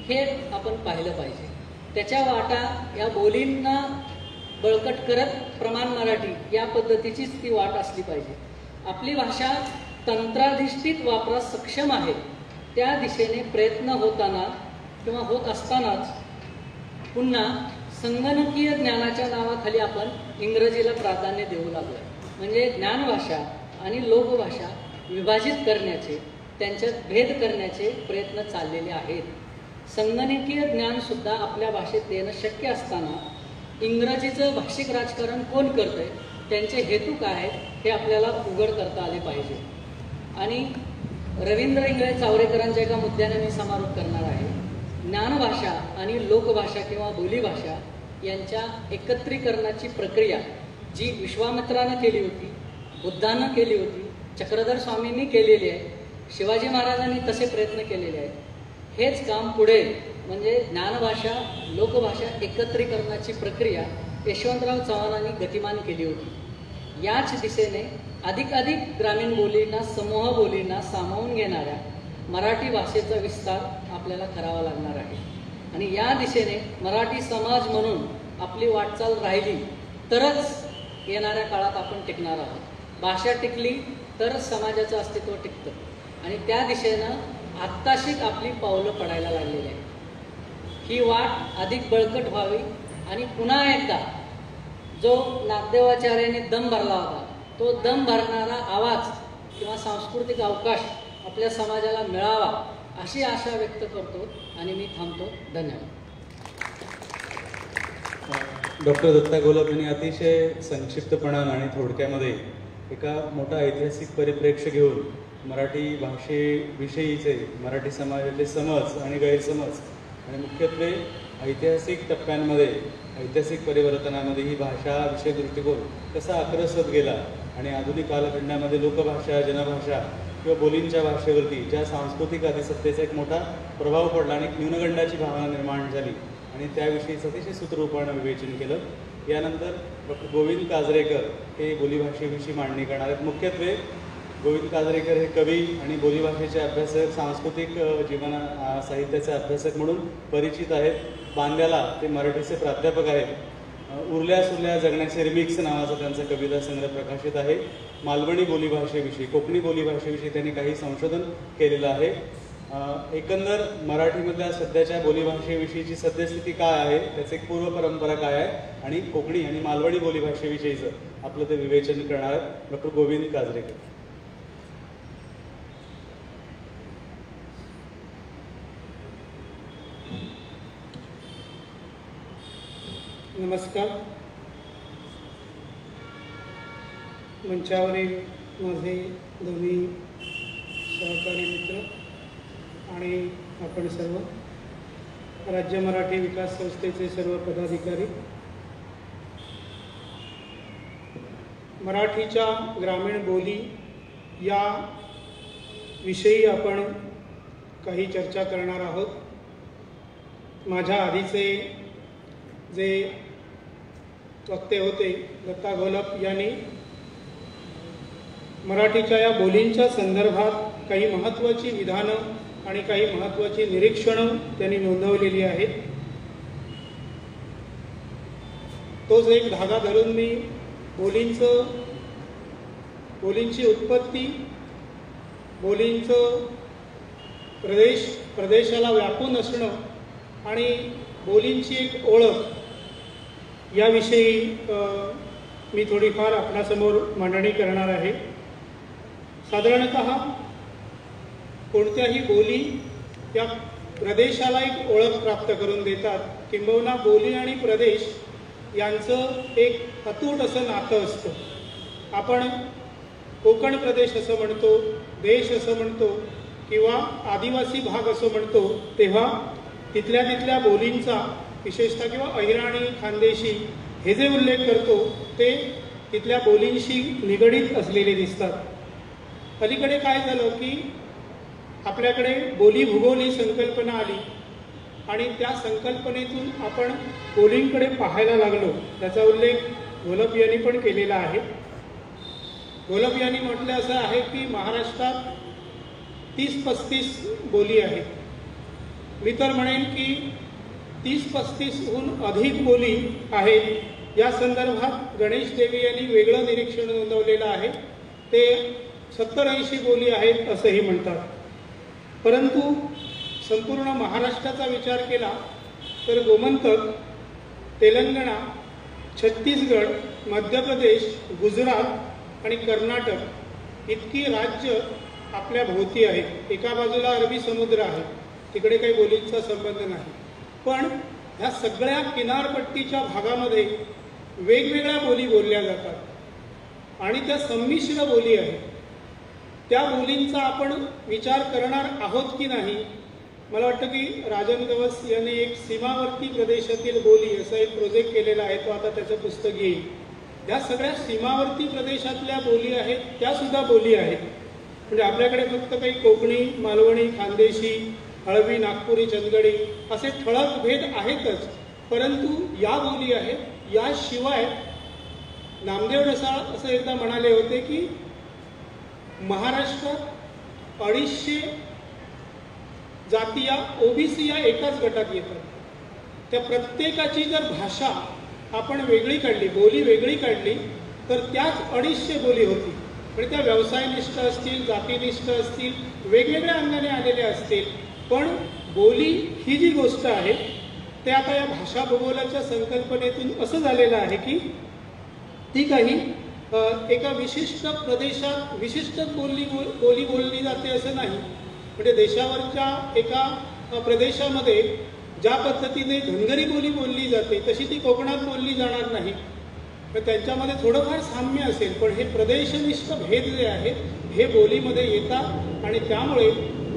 [SPEAKER 3] हे आपण पाहिलं पाहिजे. त्याच्या वाटा या बोलींना बळकट करत प्रमाण मराठी या पद्धतीचीच ती वाट असली पाहिजे. आपली भाषा तंत्राधिष्ठित वापरास सक्षम आहे त्या दिशेने प्रयत्न होताना किंवा होत असतानाच पुन्हा संगणकीय ज्ञानाच्या नावाखाली आपण इंग्रजीला प्राधान्य देऊ लागलो. म्हणजे ज्ञानभाषा आणि लोकभाषा विभाजित करण्याचे, त्यांच्यात भेद करण्याचे प्रयत्न चाललेले आहेत. संगणकीय ज्ञानसुद्धा आपल्या भाषेत देणं शक्य असताना इंग्रजीचं भाषिक राजकारण कोण करतंय, त्यांचे हेतू काय आहेत हे आपल्याला उघड करता आले पाहिजे. आणि रवींद्र इंगळे चावरेकरांच्या एका मुद्द्याने मी समारोप करणार आहे. ज्ञानभाषा आणि लोकभाषा किंवा बोलीभाषा यांच्या एकत्रीकरणाची प्रक्रिया जी विश्वामित्रानं केली होती, बुद्धानं केली होती, चक्रधर स्वामींनी केलेली आहे, शिवाजी महाराजांनी तसे प्रयत्न केलेले आहेत. हेच काम पुढे म्हणजे ज्ञानभाषा लोकभाषा एकत्रीकरणाची प्रक्रिया यशवंतराव चव्हाणांनी गतिमान केली होती. याच दिशेने अधिकाधिक ग्रामीण बोलींना, समूह बोलींना सामावून घेणाऱ्या मराठी भाषेचा विस्तार आपल्याला करावा लागणार आहे. आणि या दिशेने मराठी समाज म्हणून आपली वाटचाल राहिली तरच येणाऱ्या काळात आपण टिकणार आहोत. भाषा टिकली तरच समाजाचं अस्तित्व टिकतं. आणि त्या दिशेनं आत्ताशीक आपली पावलं पडायला लागलेली आहे. ही वाट अधिक बळकट व्हावी आणि पुन्हा एकदा जो नागदेवाचार्यांनी दम भरला होता तो दम भरणारा आवाज किंवा सांस्कृतिक अवकाश आपल्या समाजाला मिळावा अशी आशा व्यक्त करतो आणि मी थांबतो. धन्यवाद.
[SPEAKER 2] डॉक्टर दत्ता घोलप यांनी अतिशय संक्षिप्तपणानं आणि थोडक्यामध्ये एका मोठा ऐतिहासिक परिप्रेक्ष्य घेऊन मराठी भाषेविषयीचे मराठी समाजाचे समज आणि गैरसमज आणि मुख्यत्वे ऐतिहासिक टप्प्यांमध्ये ऐतिहासिक परिवर्तनामध्ये ही भाषा विषय दृष्टिकोन कसा आक्रसत गेला आणि आधुनिक कालखंडामध्ये लोकभाषा, जनभाषा किंवा बोलींच्या भाषेवरती ज्या सांस्कृतिक अधिसत्तेचा एक मोठा प्रभाव पडला आणि न्यूनगंडाची भावना निर्माण झाली आणि त्याविषयीचं अतिशय सूत्ररूपानं विवेचन केलं. यानंतर डॉक्टर गोविंद काजरेकर हे बोलीभाषेविषयी मांडणी करणार आहेत. मुख्यत्वे गोविंद काजरेकर हे कवी आणि बोलीभाषेचे अभ्यासक, सांस्कृतिक जीवन साहित्याचे अभ्यासक म्हणून परिचित आहेत. बांद्याला ते मराठीचे प्राध्यापक आहेत. उरल्या सुरल्या जगण्याचे रिमिक्स नावाचा त्यांचा कविता संग्रह प्रकाशित आहे. मालवणी बोलीभाषेविषयी, कोकणी बोलीभाषेविषयी त्यांनी काही संशोधन केलेलं आहे. एकंदर मराठीमधल्या सध्याच्या बोलीभाषेविषयीची सद्यस्थिती काय आहे, त्याची एक पूर्व परंपरा काय आहे आणि कोकणी आणि मालवणी बोलीभाषेविषयीचं आपलं ते विवेचन करणार आहेत डॉक्टर गोविंद काजरेकर.
[SPEAKER 4] नमस्कार. मंचावरील माझे दोन्ही सहकारी मित्र आणि आपण सर्व राज्य मराठी विकास संस्थेचे सर्व पदाधिकारी, मराठीच्या ग्रामीण बोली या विषयी आपण काही चर्चा करणार आहोत. माझ्या आधीचे जे वक्ते होते दत्ता घोलप यांनी मराठीच्या या बोलींच्या संदर्भात काही महत्त्वाची विधानं आणि काही महत्त्वाची निरीक्षणं त्यांनी नोंदवलेली आहेत. तोच एक धागा धरून मी बोलींची उत्पत्ती, बोलींचं प्रदेशाला व्यापून असणं आणि बोलींची एक ओळख याविषयी मी थोडीफार आपणासमोर मांडणी करणार आहे. साधारणतः कोणत्याही बोली त्या प्रदेशाला एक ओळख प्राप्त करून देतात. किंबहुना बोली आणि प्रदेश यांचं एक अतूट असं नातं असतं. आपण कोकण प्रदेश असं म्हणतो, देश असं म्हणतो किंवा आदिवासी भाग असं म्हणतो, तेव्हा तिथल्या बोलींचा विशेषतः किंवा अहिराणी, खानदेशी हे जे उल्लेख करतो ते तिथल्या बोलींशी निगडीत असलेले दिसतात. अलीकडे काय झालं की आपल्याकडे बोली भूगोल ही संकल्पना आली आणि त्या संकल्पनेतून आपण बोलींकडे पाहायला लागलो. त्याचा उल्लेख घोलप यांनी पण केलेला आहे. घोलप यांनी म्हटलं असं आहे की महाराष्ट्रात 30-35 बोली आहेत. मी तर म्हणेन की 30-35हून अधिक बोली आहेत या संदर्भात गणेश देवी यांनी वेगळं निरीक्षण नोंदवलेलं आहे. ते 70-80 बोली आहेत असंही म्हणतात. परंतु संपूर्ण महाराष्ट्राचा विचार केला तर गोमंतक, तेलंगणा, छत्तीसगड, मध्य प्रदेश, गुजरात आणि कर्नाटक इतकी राज्य आपल्या भोवती आहेत. एका बाजूला अरबी समुद्र आहे, तिकडे काही बोलींचा संबंध नाही. पण ह्या सगळ्या किनारपट्टीच्या भागामध्ये वेगवेगळ्या बोली बोलल्या जातात आणि त्या संमिश्र बोली आहेत. त्या बोलींचा आपण विचार करणार आहोत की नाही. मला वाटतं की राजन गवस यांनी एक सीमावर्ती प्रदेशातील बोली असा एक प्रोजेक्ट केलेला आहे, तो आता त्याचं पुस्तक येईल. या सगळ्या सीमावर्ती प्रदेशातल्या बोली आहेत, त्या सुद्धा बोली आहेत. म्हणजे आपल्याकडे फक्त काही कोकणी, मालवणी, खानदेशी, हळवी, नागपुरी, चंदगडी असे ठळक भेद आहेतच, परंतु या बोली आहेत. याशिवाय नामदेव ढसाळ असं एकदा म्हणाले होते की महाराष्ट्रात 250 जाती या ओबीसी या एकाच गटात येतात. त्या प्रत्येकाची जर भाषा आपण वेगळी काढली, बोली वेगळी काढली, तर त्याच 250 बोली होती. म्हणजे त्या व्यवसायनिष्ठ असतील, जातीनिष्ठ असतील, वेगवेगळ्या अंगाने आलेल्या असतील, पण बोली ही जी गोष्ट आहे ते आता या भाषा भूगोलाच्या संकल्पनेतून असं झालेलं आहे की ती काही एका विशिष्ट प्रदेशात विशिष्ट बोली बोलली जाते असं नाही. म्हणजे देशावरच्या एका प्रदेशामध्ये ज्या पद्धतीने धनगरी बोली बोलली जाते तशी ती कोकणात बोलली जाणार नाही. तर त्यांच्यामध्ये थोडंफार साम्य असेल, पण हे प्रदेशनिष्ठ भेद जे आहेत हे बोलीमध्ये येतात आणि त्यामुळे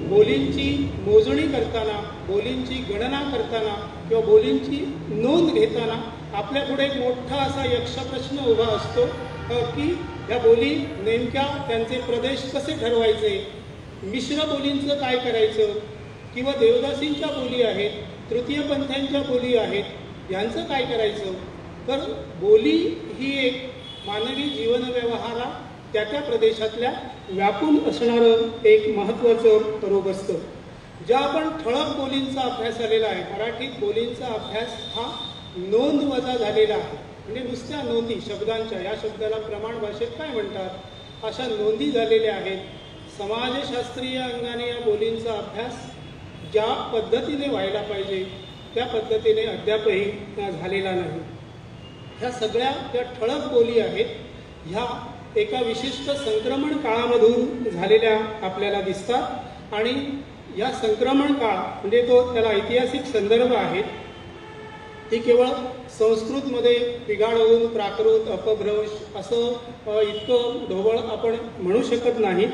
[SPEAKER 4] बोलींची मोजणी करताना, बोलींची गणना करताना किंवा बोलींची नोंद घेताना आपल्यापुढे एक मोठा असा यक्षप्रश्न उभा असतो की या बोली नेमक्या त्यांचे प्रदेश कसे ठरवायचे, मिश्र बोलींचं काय करायचं, किंवा देवदासींच्या बोली आहेत, तृतीयपंथ्यांच्या बोली आहेत, यांचं काय करायचं. तर बोली ही एक मानवी जीवनव्यवहारा त्या त्या प्रदेशातल्या व्यापून असणारं एक महत्त्वाचं रूप असतं. ज्या आपण ठळक बोलींचा अभ्यास आलेला आहे, मराठीत बोलींचा अभ्यास हा नोंद वजा झालेला आहे. म्हणजे नुसत्या नोंदी शब्दांच्या, या शब्दाला प्रमाण भाषेत काय म्हणतात, अशा नोंदी झालेल्या आहेत. समाजशास्त्रीय अंगाने या बोलींचा अभ्यास ज्या पद्धतीने व्हायला पाहिजे त्या पद्धतीने अद्यापही झालेला नाही. ह्या सगळ्या ज्या ठळक बोली आहेत ह्या एका विशिष्ट संक्रमण काळामधून झालेल्या आपल्याला दिसतात आणि या संक्रमण काळ म्हणजे तो त्याला ऐतिहासिक संदर्भ आहेत. ती केवळ संस्कृतमध्ये पिगाळ होऊन प्राकृत, अपभ्रंश असं इतकं ढोबळ आपण म्हणू शकत नाही.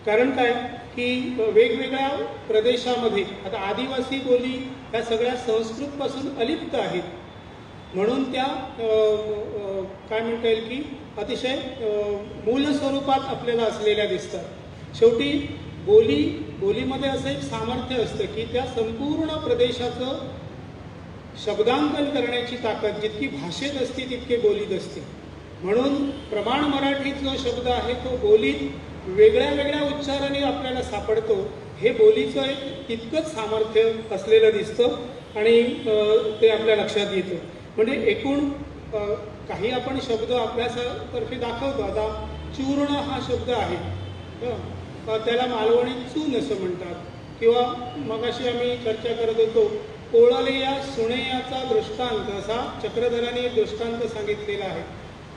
[SPEAKER 4] कारण काय की वेगवेगळ्या प्रदेशामध्ये आता आदिवासी बोली ह्या सगळ्या संस्कृतपासून अलिप्त आहेत, म्हणून त्या काय म्हणता येईल की अतिशय मूल स्वरूपात आपल्याला असलेल्या दिसतात. शेवटी बोलीमध्ये असं एक सामर्थ्य असतं की त्या संपूर्ण प्रदेशाचं शब्दांकन करण्याची ताकद जितकी भाषेत असते तितके बोलीत असते. म्हणून प्रमाण मराठीत जो शब्द आहे तो बोलीत वेगळ्या वेगळ्या उच्चाराने आपल्याला सापडतो. हे बोलीचं एक तितकंच सामर्थ्य असलेलं दिसतं आणि ते आपल्या लक्षात येतं. म्हणजे एकूण काही आपण शब्द अभ्यासातर्फे दाखवतो. आता चूर्ण हा शब्द आहे, त्याला मालवणी चून असं म्हणतात. किंवा मगाशी आम्ही चर्चा करत होतो कोळले या सुणेयाचा दृष्टांत, असा चक्रधराने एक दृष्टांत सांगितलेला आहे.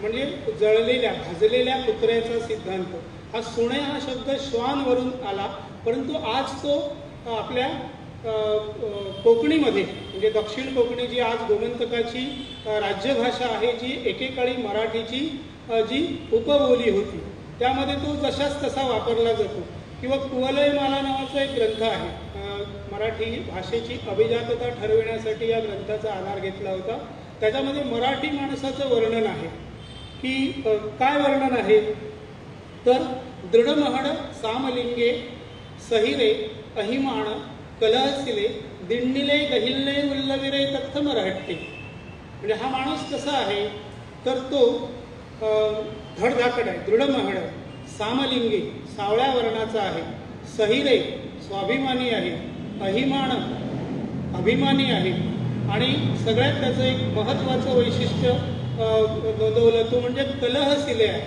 [SPEAKER 4] म्हणजे जळलेल्या भाजलेल्या कुत्र्याचा सिद्धांत. हा सुणे हा शब्द श्वानवरून आला, परंतु आज तो आपल्या कोकणीमध्ये म्हणजे दक्षिण कोकणी जी आज गोमंतकाची राज्यभाषा आहे, जी एकेकाळी मराठीची जी उपबोली होती त्यामध्ये तो जशाच तसा वापरला जातो. किंवा कुवलयमाला नावाचा एक ग्रंथ आहे, मराठी भाषेची अभिजातता ठरविण्यासाठी या ग्रंथाचा आधार घेतला होता. त्याच्यामध्ये मराठी माणसाचं वर्णन आहे की काय वर्णन आहे तर दृढमहड सामलिंगे सहिरे अहिमाण कलहसिले दिंडिले गहिल्ले उल्लविरे तत्थ मराठी. म्हणजे हा माणूस कसा आहे तर तो धडधाकड आहे, दृढमहड, सामलिंगी सावळ्या वर्णाचा आहे, सहिरे स्वाभिमानी आहे, अहिमाण अभिमानी आहे आणि सगळ्यात त्याचं एक महत्त्वाचं वैशिष्ट्य नोंदवलं तो म्हणजे कलहसिले आहे,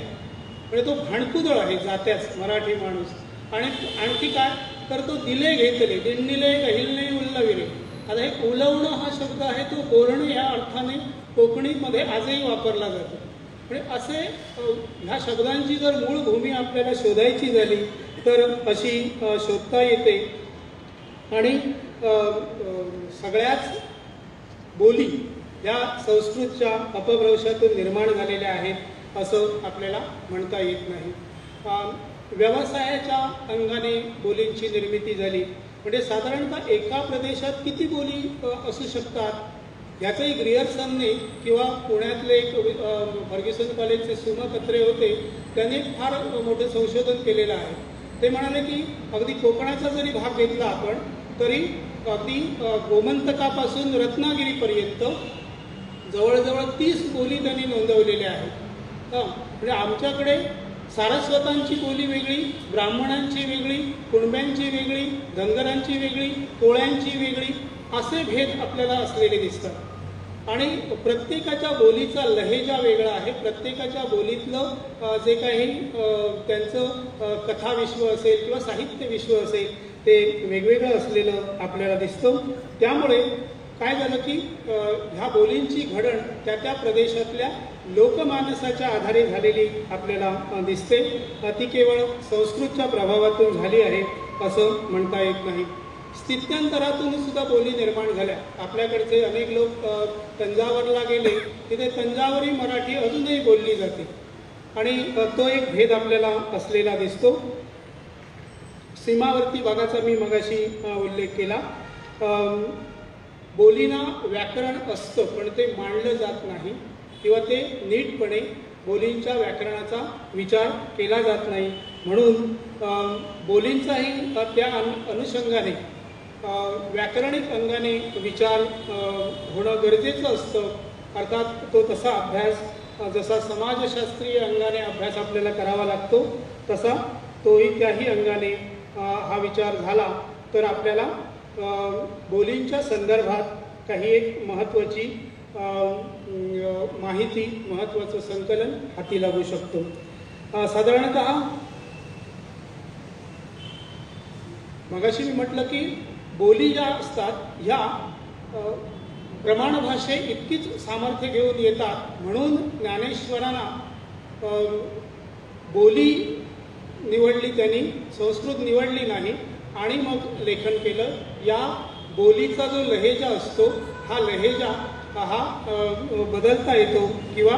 [SPEAKER 4] म्हणजे तो भांडकुदळ आहे जात्याच मराठी माणूस। आणि आणखी काय तर तो दिले घेतले, दिंडिले गहिलने उल्लविले। आता हे उलवणं हा शब्द आहे तो बोलणं या अर्थाने कोकणीमध्ये आजही वापरला जातो। म्हणजे असे ह्या शब्दांची जर मूळ भूमी आपल्याला शोधायची झाली तर अशी शोधता येते। आणि सगळ्याच बोली या संस्कृतच्या अपभ्रंशातून निर्माण झालेल्या आहेत असं आपल्याला म्हणता येत नाही। व्यवसायाच्या अंगाने बोलींची निर्मिती झाली, म्हणजे साधारणतः एका प्रदेशात किती बोली असू शकतात याचंही ग्रियर्सनने किंवा पुण्यातले एक फर्ग्युसन कॉलेजचे सुमा कत्रे होते त्यांनी फार मोठं संशोधन केलेलं आहे। ते म्हणाले की अगदी कोकणाचा जरी भाग घेतला आपण तरी अगदी गोमंतकापासून रत्नागिरीपर्यंत जवळजवळ 30 बोली त्यांनी नोंदवलेल्या आहेत। म्हणजे आमच्याकडे सारस्वतांची बोली वेगळी, ब्राह्मणांची वेगळी, कुणब्यांची वेगळी, धनगरांची वेगळी, कोळ्यांची वेगळी, असे भेद आपल्याला असलेले दिसतात। आणि प्रत्येकाच्या बोलीचा लहेजा वेगळा आहे, प्रत्येकाच्या बोलीतलं जे काही त्यांचं कथाविश्व असेल किंवा साहित्य विश्व असेल ते वेगवेगळं असलेलं आपल्याला दिसतं। त्यामुळे काय झालं की ह्या बोलींची घडण त्या त्या प्रदेशातल्या लोकमानसाच्या आधारे झालेली आपल्याला दिसते, ती केवळ संस्कृतच्या प्रभावातून झाली आहे असं म्हणता येत नाही। स्थित्यंतरातून सुद्धा बोली निर्माण झाल्या। आपल्याकडचे अनेक लोक तंजावरला गेले तिथे तंजावरी मराठी अजूनही बोलली जाते आणि तो एक भेद आपल्याला असलेला दिसतो। सीमावर्ती भागाचा मी मगाशी उल्लेख केला। बोलीना व्याकरण असतं पण ते मांडलं जात नाही किंवा ते नीटपणे बोलींच्या व्याकरणाचा विचार केला जात नाही, म्हणून बोलींचाही त्या अनुषंगाने व्याकरणिक अंगाने विचार होणं गरजेचं असतं। अर्थात तो तसा अभ्यास जसा समाजशास्त्रीय अंगाने अभ्यास आपल्याला करावा लागतो तसा तोही त्याही अंगाने हा विचार झाला तर आपल्याला बोलींच्या संदर्भात काही एक महत्त्वाची माहिती, महत्त्वाचं संकलन हाती लागू शकतो। साधारणतः मगाशी मी म्हटलं की बोली ज्या असतात ह्या प्रमाणभाषे इतकीच सामर्थ्य घेऊन येतात, म्हणून ज्ञानेश्वरांना बोली निवडली, त्यांनी संस्कृत निवडली नाही आणि मग लेखन केलं। या बोलीचा जो लहेजा असतो हा लहेजा हा बदलता येतो किंवा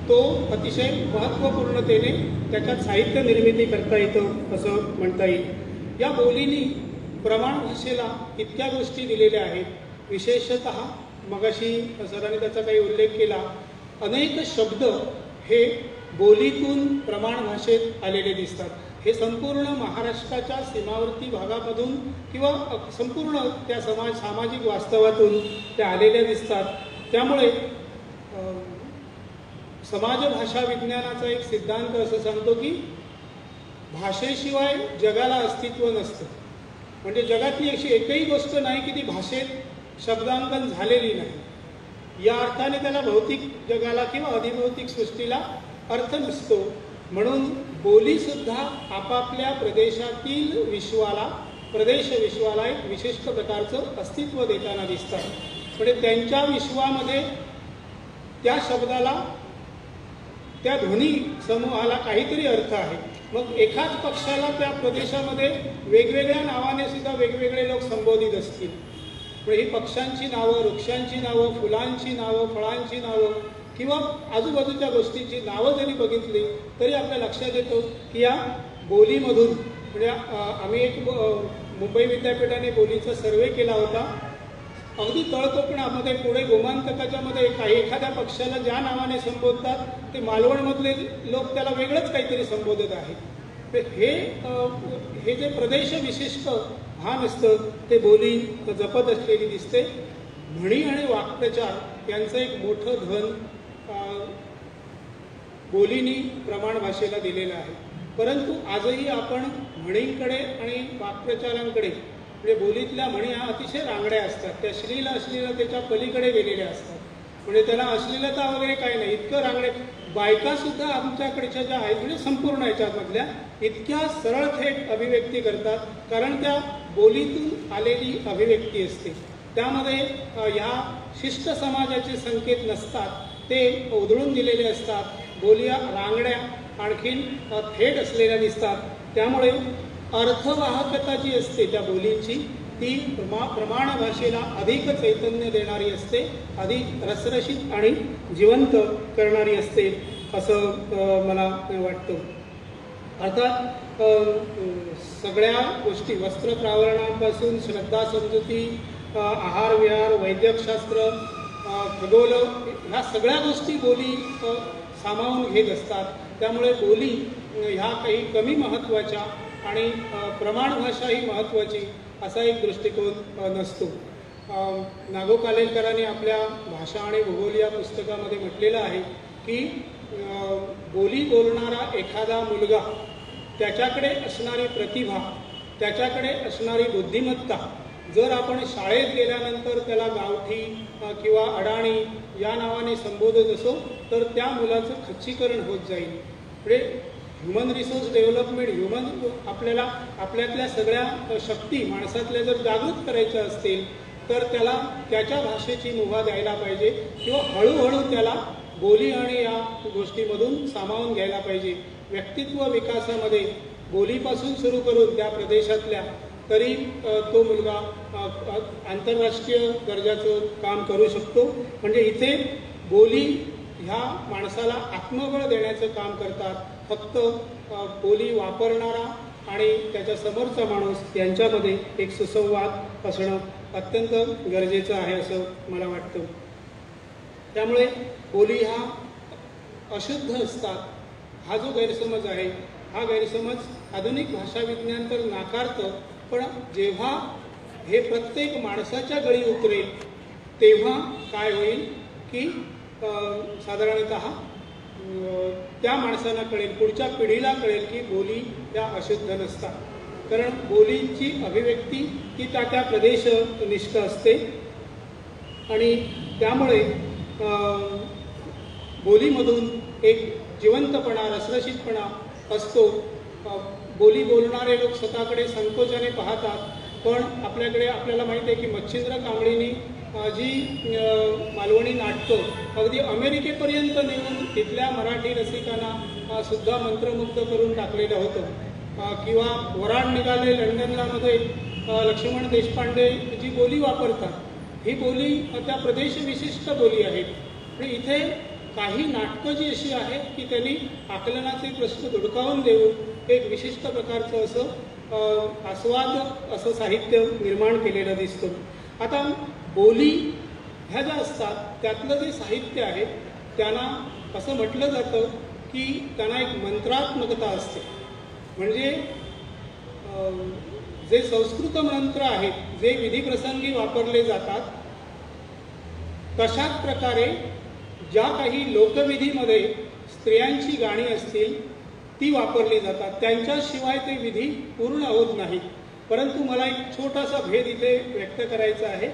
[SPEAKER 4] तो अतिशय महत्त्वपूर्णतेने त्याच्यात साहित्य निर्मिती करता येतं असं म्हणता येईल। या बोलींनी प्रमाण भाषेला इतक्या गोष्टी दिलेल्या आहेत, विशेषतः मगाशी सरांनी त्याचा काही उल्लेख केला, अनेक शब्द हे बोलीतून प्रमाण भाषेत आलेले दिसतात। हे संपूर्ण महाराष्ट्राच्या सीमावर्ती भागामधून किंवा संपूर्ण त्या सामाजिक वास्तवातून ते आलेल्या दिसतात। त्यामुळे समाज भाषा विज्ञानाचा एक सिद्धांत असं सांगतो की भाषेशिवाय जगाला अस्तित्व नसतं, म्हणजे जगातली अशी एकही गोष्ट नाही की ती भाषेत शब्दांकन झालेली नाही। या अर्थाने त्याला भौतिक जगाला किंवा अधिभौतिक सृष्टीला अर्थ नसतो, म्हणून बोलीसुद्धा आपापल्या प्रदेशातील विश्वाला, प्रदेश विश्वाला एक विशिष्ट प्रकारचं अस्तित्व देताना दिसतात। म्हणजे त्यांच्या विश्वामध्ये त्या शब्दाला, त्या ध्वनी समूहाला काहीतरी अर्थ आहे। मग एकाच पक्षाला त्या प्रदेशामध्ये वेगवेगळ्या नावाने सुद्धा वेगवेगळे लोक संबोधित असतील, म्हणजे ही पक्ष्यांची नावं, वृक्षांची नावं, फुलांची नावं, फळांची नावं किंवा आजूबाजूच्या गोष्टींची नावं जरी बघितली तरी आपल्या लक्षात येतं की या बोलीमधून, म्हणजे आम्ही एक मुंबई विद्यापीठाने बोलीचा सर्वे केला होता। अगदी तळकोकणामध्ये पुढे गोमांतकाच्या मध्ये काही एखाद्या पक्षाला ज्या नावाने संबोधतात ते मालवणमधले लोक त्याला वेगळंच काहीतरी संबोधत आहेत। हे जे प्रदेश विशिष्ट भान असतं ते बोली जपत असलेली दिसते। म्हणी आणि वाक्प्रचार यांचं एक मोठं धन बोलीनी प्रमाण भाषेला दिलेलं आहे, परंतु आजही आपण म्हणींकडे आणि वाक्प्रचारांकडे, म्हणजे बोलीतल्या म्हणी ह्या अतिशय रांगड्या असतात, त्या श्लील अश्लीलतेच्या पलीकडे गेलेल्या असतात। म्हणजे त्याला अश्लीलता वगैरे काही नाही, इतकं रांगडे. बायका सुद्धा आमच्याकडच्या ज्या आहेत म्हणजे संपूर्ण याच्यामधल्या इतक्या सरळ थेट अभिव्यक्ती करतात, कारण त्या बोलीतून आलेली अभिव्यक्ती असते. त्यामध्ये ह्या शिष्ट समाजाचे संकेत नसतात, ते उधळून दिलेले असतात. बोलिया रांगड्या आणखीन थेट असलेल्या दिसतात. त्यामुळे अर्थवाहकता जी असते त्या बोलींची ती प्रमाण भाषेला अधिक चैतन्य देणारी असते, अधिक रसरशीत आणि जिवंत करणारी असते असं मला वाटतं. अर्थात सगळ्या गोष्टी वस्त्र प्रावरणापासून श्रद्धा समजुती, आहार विहार, वैद्यकशास्त्र, खगोल, ह्या सगळ्या गोष्टी बोली सामावून घेत असतात. त्यामुळे बोली ह्या काही कमी महत्त्वाच्या आणि प्रमाण भाषा ही महत्त्वाची असा एक दृष्टिकोन नसतो. नागो कालेलकरांनी आपल्या भाषा आणि भूगोल या पुस्तकामध्ये म्हटलेलं आहे की बोली बोलणारा एखादा मुलगा, त्याच्याकडे असणारी प्रतिभा, त्याच्याकडे असणारी बुद्धिमत्ता जर आपण शाळेत गेल्यानंतर त्याला गावठी किंवा अडाणी या नावाने संबोधत असो तर त्या मुलाचं खच्चीकरण होत जाईल. म्हणजे ह्युमन रिसोर्स डेव्हलपमेंट, आपल्याला आपल्यातल्या सगळ्या शक्ती माणसातल्या जर जागृत करायच्या असतील तर त्याला त्याच्या भाषेची मुभा द्यायला पाहिजे किंवा हळूहळू त्याला बोली आणि या गोष्टीमधून सामावून घ्यायला पाहिजे. व्यक्तित्व विकासामध्ये बोलीपासून सुरू करून त्या प्रदेशातल्या तरी तो मुलगा आंतरराष्ट्रीय दर्जाचं काम करू शकतो. म्हणजे इथे बोली ह्या माणसाला आत्मबळ देण्याचं काम करतात. फक्त बोली वापरणारा आणि त्याच्या समोरचा माणूस यांच्यामध्ये एक सुसंवाद असणं अत्यंत गरजेचं आहे असं मला वाटतं. त्यामुळे बोली ह्या अशुद्ध असतात हा जो गैरसमज आहे, हा गैरसमज आधुनिक भाषा विज्ञान तर नाकारतं, पण जेव्हा हे प्रत्येक माणसाच्या गळी उतरेल तेव्हा काय होईल की साधारणतः त्या माणसाला कळेल, पुढच्या पिढीला कळेल की बोली त्या अशुद्ध नसतात. कारण बोलींची अभिव्यक्ती ती त्या प्रदेशनिष्ठ असते आणि त्यामुळे बोलीमधून एक जिवंतपणा, रसरशीतपणा असतो. बोली बोलणारे लोक स्वतःकडे संकोचाने पाहतात, पण आपल्याला माहिती आहे की मच्छिंद्र कांबळींनी जी मालवणी नाटकं अगदी अमेरिकेपर्यंत नेऊन तिथल्या मराठी रसिकांना सुद्धा मंत्रमुग्ध करून टाकलेलं होतं. किंवा वराड निघाले लंडनला मध्ये लक्ष्मण देशपांडे जी बोली वापरतात, ही बोली त्या प्रदेशविशिष्ट बोली आहे. इथे काही नाटकं जी अशी आहेत की त्यांनी आकलनाचे प्रश्न धुडकावून देऊन एक विशिष्ट प्रकारचं असं आस्वाद असं साहित्य निर्माण केलेलं दिसतं. आता बोली ह्या ज्या असतात त्यातलं जे साहित्य आहे त्यांना असं म्हटलं जातं की त्यांना एक मंत्रात्मकता असते. म्हणजे जे संस्कृत मंत्र आहेत, जे विधिप्रसंगी वापरले जातात, तशाच प्रकारे ज्या काही लोकविधीमध्ये स्त्रियांची गाणी असतील ती वापरली जातात. त्यांच्याशिवाय ते विधी पूर्ण होत नाही. परंतु मला एक छोटासा भेद इथे व्यक्त करायचा आहे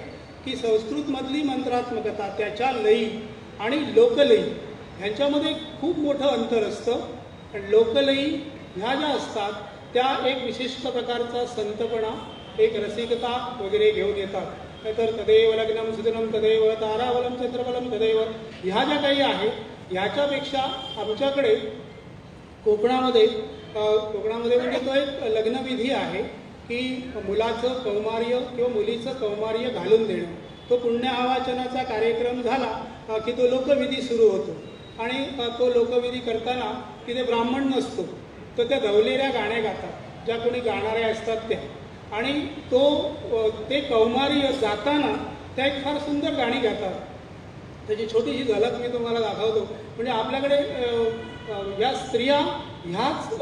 [SPEAKER 4] की संस्कृतमधली मंत्रात्मकता, त्याच्या लयी आणि लोकलयी ह्यांच्यामध्ये खूप मोठं अंतर असतं. आणि लोकलयी ह्या ज्या असतात त्या एक विशिष्ट प्रकारचा संतपणा, एक रसिकता वगैरे घेऊन येतात. तर तदेव लग्नम सुदिनम तदेव तारावलम चंद्रबलम तदेव ह्या ज्या काही आहेत, ह्याच्यापेक्षा आमच्याकडे कोकणामध्ये म्हणजे तो एक लग्नविधी आहे की मुलाचं कौमार्य किंवा मुलीचं कौमार्य घालून देणं. तो पुण्यावाचनाचा कार्यक्रम झाला की तो लोकविधी सुरू होतो आणि तो लोकविधी करताना तिथे ब्राह्मण नसतो, तर त्या धवलेल्या गाण्या गातात ज्या कोणी गाणाऱ्या असतात त्या. आणि ते कौमार्य जाताना त्या एक फार सुंदर गाणी गातात. त्याची छोटीशी झलक मी तुम्हाला दाखवतो. म्हणजे आपल्याकडे या स्त्रिया ह्याच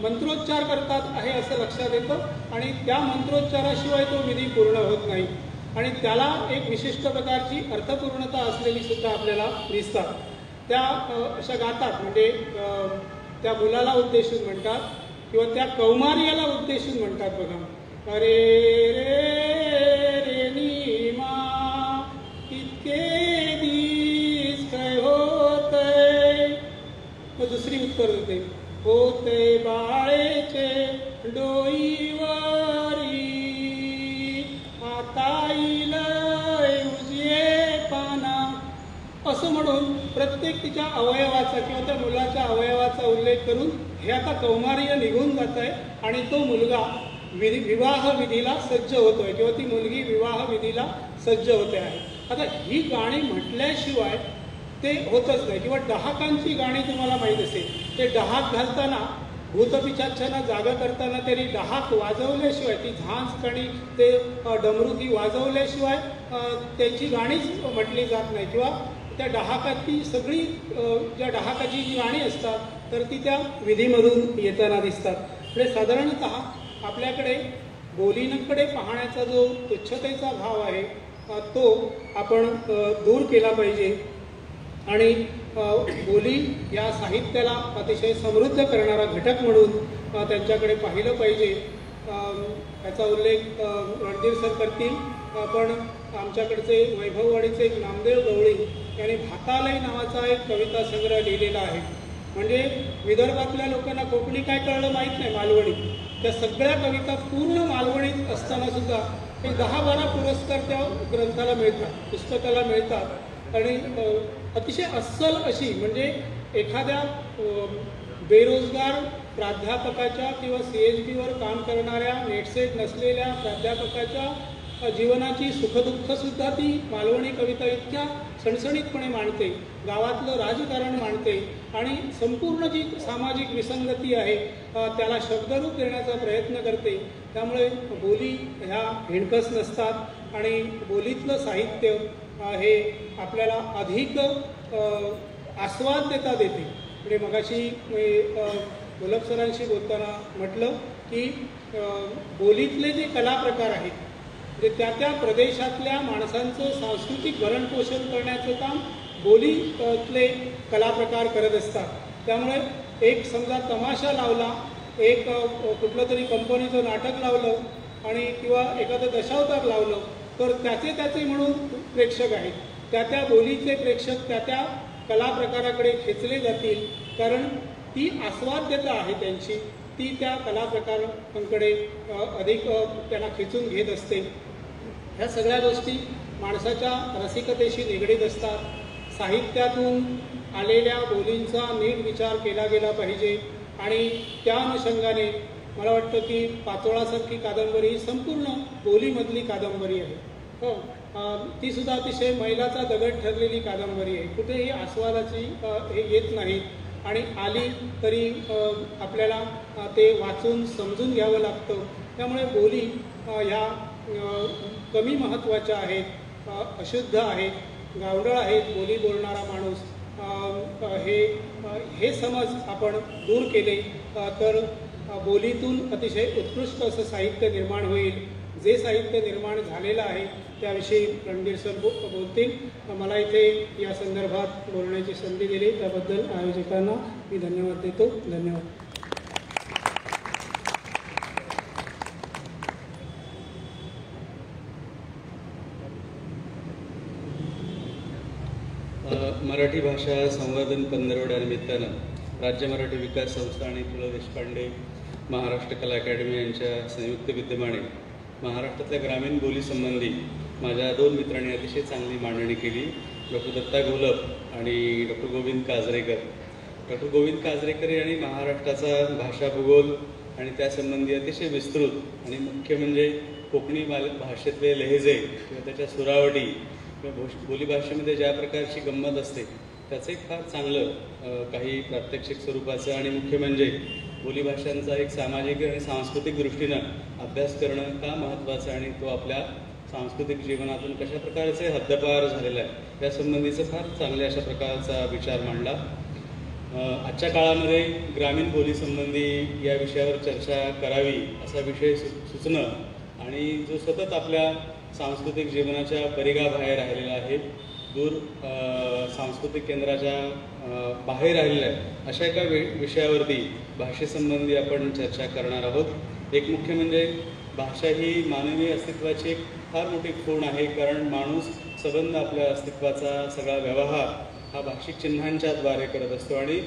[SPEAKER 4] मंत्रोच्चार करतात आहे असं लक्षात येतं आणि त्या मंत्रोच्चाराशिवाय तो विधी पूर्ण होत नाही. आणि त्याला एक विशिष्ट प्रकारची अर्थपूर्णता असलेली सुद्धा आपल्याला दिसतात. त्या अशा गातात. म्हणजे त्या मुलाला उद्देशून म्हणतात किंवा त्या कौमार्याला उद्देशून म्हणतात. बघा, अरे रे रे नी मा इतके दी प्रत्येक तिच्या अवयवाचा किंवा त्या मुलाच्या अवयवाचा उल्लेख करून हे आता कौमार्य निघून जात आहे आणि तो मुलगा विवाह विधीला सज्ज होतोय किंवा ती मुलगी विवाह विधीला सज्ज होते आहे. आता ही गाणी म्हटल्याशिवाय ते होतच नाही. किंवा डहाकांची गाणी तुम्हाला माहीत असेल, ते डहाक घालताना भूतपिशाचांना जागा करताना त्यांनी डहाक वाजवल्याशिवाय, ती झांज कणी ते डमरुकी वाजवल्याशिवाय त्यांची गाणीच म्हटली जात नाही. किंवा त्या डहाकाची सगळी ज्या डहाकाची जी गाणी असतात तर ती त्या विधीमधून येताना दिसतात. म्हणजे साधारणतः आपल्याकडे बोलींकडे पाहण्याचा जो तुच्छतेचा भाव आहे तो आपण दूर केला पाहिजे आणि बोली या साहित्याला अतिशय समृद्ध करणारा घटक म्हणून त्यांच्याकडे पाहिलं पाहिजे. याचा उल्लेख रणधीर सर करतील, पण आमच्याकडचे वैभववाडीचे नामदेव गवळी यांनी भातालय नावाचा एक कविता संग्रह लिहिलेला आहे. म्हणजे विदर्भातल्या लोकांना कोकणी काय कळलं माहीत नाही, मालवणी. त्या सगळ्या कविता पूर्ण मालवणीत असताना सुद्धा एक 10-12 पुरस्कार त्या ग्रंथाला मिळतात, पुस्तकाला मिळतात. आणि अतिशय अस्सल अशी, म्हणजे एखाद्या बेरोजगार प्राध्यापकाच्या किंवा CHBवर काम करणाऱ्या नेटसेट नसलेल्या प्राध्यापकाच्या जीवनाची सुखदुःखसुद्धा ती मालवणी कविता इतक्या सणसणीतपणे मांडते, गावातलं राजकारण मांडते आणि संपूर्ण जी सामाजिक विसंगती आहे त्याला शब्दरूप देण्याचा प्रयत्न करते. त्यामुळे बोली ह्या हिणकस नसतात आणि बोलीतलं साहित्य हे आपल्याला अधिक आस्वाद्यता देते. म्हणजे मगाशी गुलाब सरांशी बोलताना म्हटलं की बोलीतले जे कलाप्रकार आहेत म्हणजे त्या प्रदेशातल्या माणसांचं सांस्कृतिक भरणपोषण करण्याचं काम बोलीतले कलाप्रकार करत असतात. त्यामुळे एक समजा तमाशा लावला, एक कुठलं तरी कंपनीचं नाटक लावलं आणि किंवा एखादं दशावतार लावलं तर त्याचे म्हणून प्रेक्षक आहेत. त्या बोलीचे प्रेक्षक त्या कलाप्रकाराकडे खेचले जातील, कारण ती आस्वाद्यता आहे त्यांची, ती त्या कलाप्रकारांकडे अधिक त्यांना खेचून घेत असते. ह्या सगळ्या गोष्टी माणसाच्या रसिकतेशी निगडीत असतात. साहित्यातून आलेल्या बोलींचा नीट विचार केला गेला पाहिजे आणि त्या अनुषंगाने मला वाटतं की पाचोळासारखी कादंबरी ही संपूर्ण बोलीमधली कादंबरी आहे. हो, ती सुद्धा अतिशय मैलाचा दगड ठरलेली कादंबरी आहे. कुठेही आस्वादाची हे येत नाही आणि आली तरी आपल्याला ते वाचून समजून घ्यावं लागतं. त्यामुळे बोली ह्या कमी महत्त्वाच्या आहेत, अशुद्ध आहेत, गावंढळ आहेत. बोली बोलणारा माणूस हे समज आपण दूर केले तर बोलीतून अतिशय उत्कृष्ट असं साहित्य निर्माण होईल. जे साहित्य निर्माण झालेलं आहे त्याविषयी रणधीर सर बोलतील. मला इथे या संदर्भात बोलण्याची संधी दिली त्याबद्दल आयोजकांना मी धन्यवाद देतो. धन्यवाद.
[SPEAKER 2] मराठी भाषा संवर्धन पंधरवड्यानिमित्तानं राज्य मराठी विकास संस्था आणि पु ल देशपांडे महाराष्ट्र कला अकॅडमी यांच्या संयुक्त विद्यमाने महाराष्ट्रातल्या ग्रामीण बोलीसंबंधी माझ्या 2 मित्रांनी अतिशय चांगली मांडणी केली. डॉक्टर दत्ता घोलप आणि डॉक्टर गोविंद काजरेकर. डॉक्टर गोविंद काजरेकर यांनी महाराष्ट्राचा भाषा भूगोल आणि त्यासंबंधी अतिशय विस्तृत आणि मुख्य म्हणजे कोकणी भाषेतले लहेजे किंवा त्याच्या सुरावटी किंवा बोलीभाषेमध्ये ज्या प्रकारची गंमत असते त्याचं एक फार चांगलं काही प्रात्यक्षिक स्वरूपाचं आणि मुख्य म्हणजे बोलीभाषांचा एक सामाजिक आणि सांस्कृतिक दृष्टीनं अभ्यास करणं का महत्त्वाचं आणि तो आपल्या सांस्कृतिक जीवनातून कशा प्रकारचे हद्दपार झालेला आहे यासंबंधीचं फार चांगल्या अशा प्रकारचा विचार मांडला. आजच्या काळामध्ये ग्रामीण बोलीसंबंधी या विषयावर चर्चा करावी असा विषय सुचणं आणि जो सतत आपल्या सांस्कृतिक जीवनाच्या परिघाबाहेर राहिलेला आहे, दूर सांस्कृतिक केंद्राच्या बाहेर राहिलेला आहे, अशा एका विषयावरती भाषेसंबंधी आपण चर्चा करणार आहोत. एक मुख्य म्हणजे भाषा ही मानवी अस्तित्वाची एक फार मोठी खूण आहे, कारण माणूस संबंध आपल्या अस्तित्वाचा सगळा व्यवहार हा भाषिक चिन्हांच्या द्वारे करत असतो आणि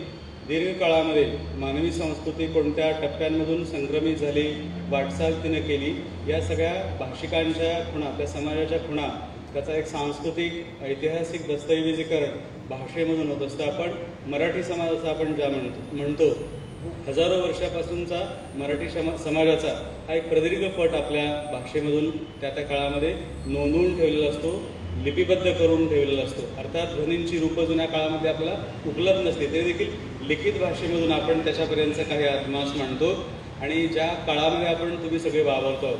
[SPEAKER 2] दीर्घकाळामध्ये मानवी संस्कृती कोणत्या टप्प्यांमधून संक्रमित झाली, वाटचाल तिनं केली, या सगळ्या भाषिकांच्या खुणा, त्या समाजाच्या खुणा त्याचा एक सांस्कृतिक ऐतिहासिक दस्तऐवजीकरण भाषेमधून होत असतं. आपण मराठी समाजाचा आपण ज्या म्हणतो हजारो वर्षापासूनचा मराठी समाजाचा हा एक प्रदीर्घ पट आपल्या भाषेमधून त्या काळामध्ये नोंदवून ठेवलेला असतो, लिपिबद्ध करून ठेवलेला असतो. अर्थात ध्वनींची रूपं जुन्या काळामध्ये आपल्याला उपलब्ध नसते, तरी देखील लिखित भाषेमधून आपण त्याच्यापर्यंतचा काही आत्मास मांडतो. आणि ज्या काळामध्ये आपण तुम्ही सगळे वावरतो,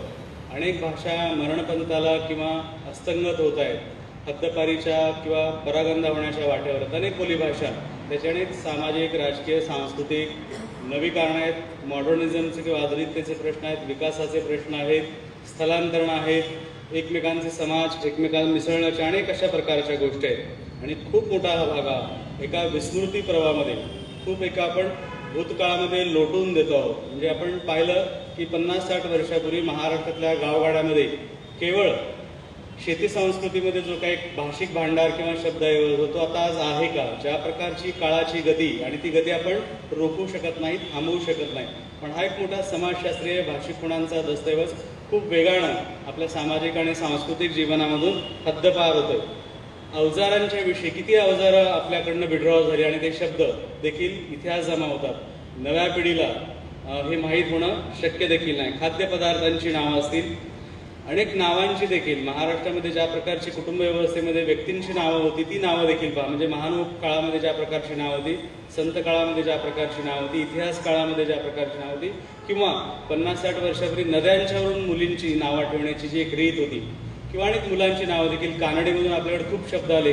[SPEAKER 2] अनेक भाषा मरणपंथाला किंवा अस्तंगत होत आहेत, हद्दपारीच्या किंवा परागंदा होण्याच्या वाटेवर अनेक बोलीभाषा. त्याच्याने सामाजिक, राजकीय, सांस्कृतिक नवी कारणं आहेत, मॉडर्निझमचे किंवा आधुनिकतेचे प्रश्न आहेत, विकासाचे प्रश्न आहेत, स्थलांतरण आहेत, एकमेकांचे समाज एकमेकांना मिसळण्याच्या अनेक अशा प्रकारच्या गोष्टी आहेत. आणि खूप मोठा हा भागा एका विस्मृती प्रवाहामध्ये खूप आपण भूतकाळामध्ये लोटून देतो आहोत. म्हणजे आपण पाहिलं की 50-60 वर्षापूर्वी महाराष्ट्रातल्या गावगाड्यामध्ये केवळ शेती संस्कृतीमध्ये जो काही भाषिक भांडार किंवा शब्दाऐवज होतो, आता आज आहे का? ज्या प्रकारची काळाची गती, आणि ती गती आपण रोखू शकत नाही, थांबवू शकत नाही. पण हा एक मोठा समाजशास्त्रीय भाषिक गुणांचा दस्तऐवज खूप वेगानं आपल्या सामाजिक आणि सांस्कृतिक जीवनामधून हद्दपार होतोय. अवजारांच्या विषयी किती अवजारं आपल्याकडनं विड्रॉ झाली आणि ते शब्द देखील इतिहास जमा होतात. नव्या पिढीला हे माहीत होणं शक्य देखील नाही. खाद्यपदार्थांची नावं असतील, अनेक नावांची देखील महाराष्ट्रामध्ये ज्या प्रकारची कुटुंब व्यवस्थेमध्ये व्यक्तींची नावं होती ती नावं देखील पहा. म्हणजे महानोक काळामध्ये ज्या प्रकारची नावं होती, संत काळामध्ये ज्या प्रकारची नावं होती, इतिहास काळामध्ये ज्या प्रकारची नावं होती, किंवा 50-60 वर्षापूर्वी नद्यांच्यावरून मुलींची नावं ठेवण्याची जी एक रीत होती, किंवा अनेक मुलांची नावं देखील कानडीमधून आपल्याकडे खूप शब्द आले.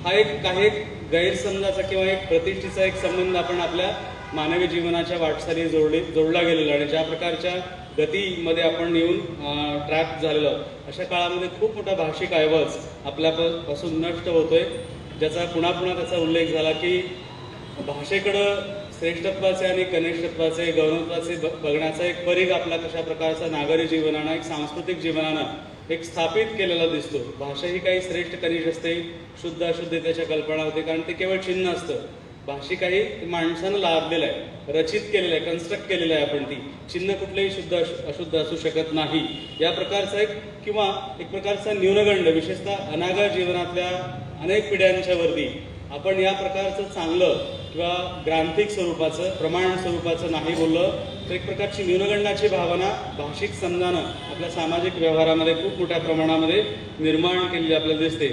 [SPEAKER 2] हा एक काही गैरसमजाचा किंवा एक प्रतिष्ठेचा एक संबंध आपण आपल्या मानवी जीवनाच्या वाटचाली जोडला गेलेला, आणि ज्या प्रकारच्या गतीमध्ये आपण येऊन ट्रॅप झालेलो अशा काळामध्ये खूप मोठा भाषिक ऐवज आपल्यापासून नष्ट होतोय. ज्याचा पुन्हा त्याचा उल्लेख झाला की भाषेकडं श्रेष्ठत्वाचे आणि कनिष्ठत्वाचे, गौरवत्वाचे बघण्याचा एक परीघ आपला कशा प्रकारचा नागरी जीवनानं, एक सांस्कृतिक जीवनानं एक स्थापित केलेला दिसतो. भाषा ही काही श्रेष्ठ कनिष्ठ असते, शुद्ध अशुद्धतेच्या कल्पना होते, कारण ते केवळ चिन्ह असतं. भाषिक काही माणसानं लादलेलं आहे, रचित केलेलं आहे, कन्स्ट्रक्ट केलेलं आहे. आपण ती चिन्ह कुठलेही शुद्ध अशुद्ध असू शकत नाही. या प्रकारचा किंवा एक प्रकारचा न्यूनगंड, विशेषतः अनागत जीवनातल्या अनेक पिढ्यांच्या वरती आपण या प्रकारचं चांगलं किंवा ग्रांथिक स्वरूपाचं, प्रमाण स्वरूपाचं नाही बोललं तर एक प्रकारची न्यूनगंडाची भावना भाषिक समजानं आपल्या सामाजिक व्यवहारामध्ये खूप मोठ्या प्रमाणामध्ये निर्माण केलेली आपल्याला दिसते.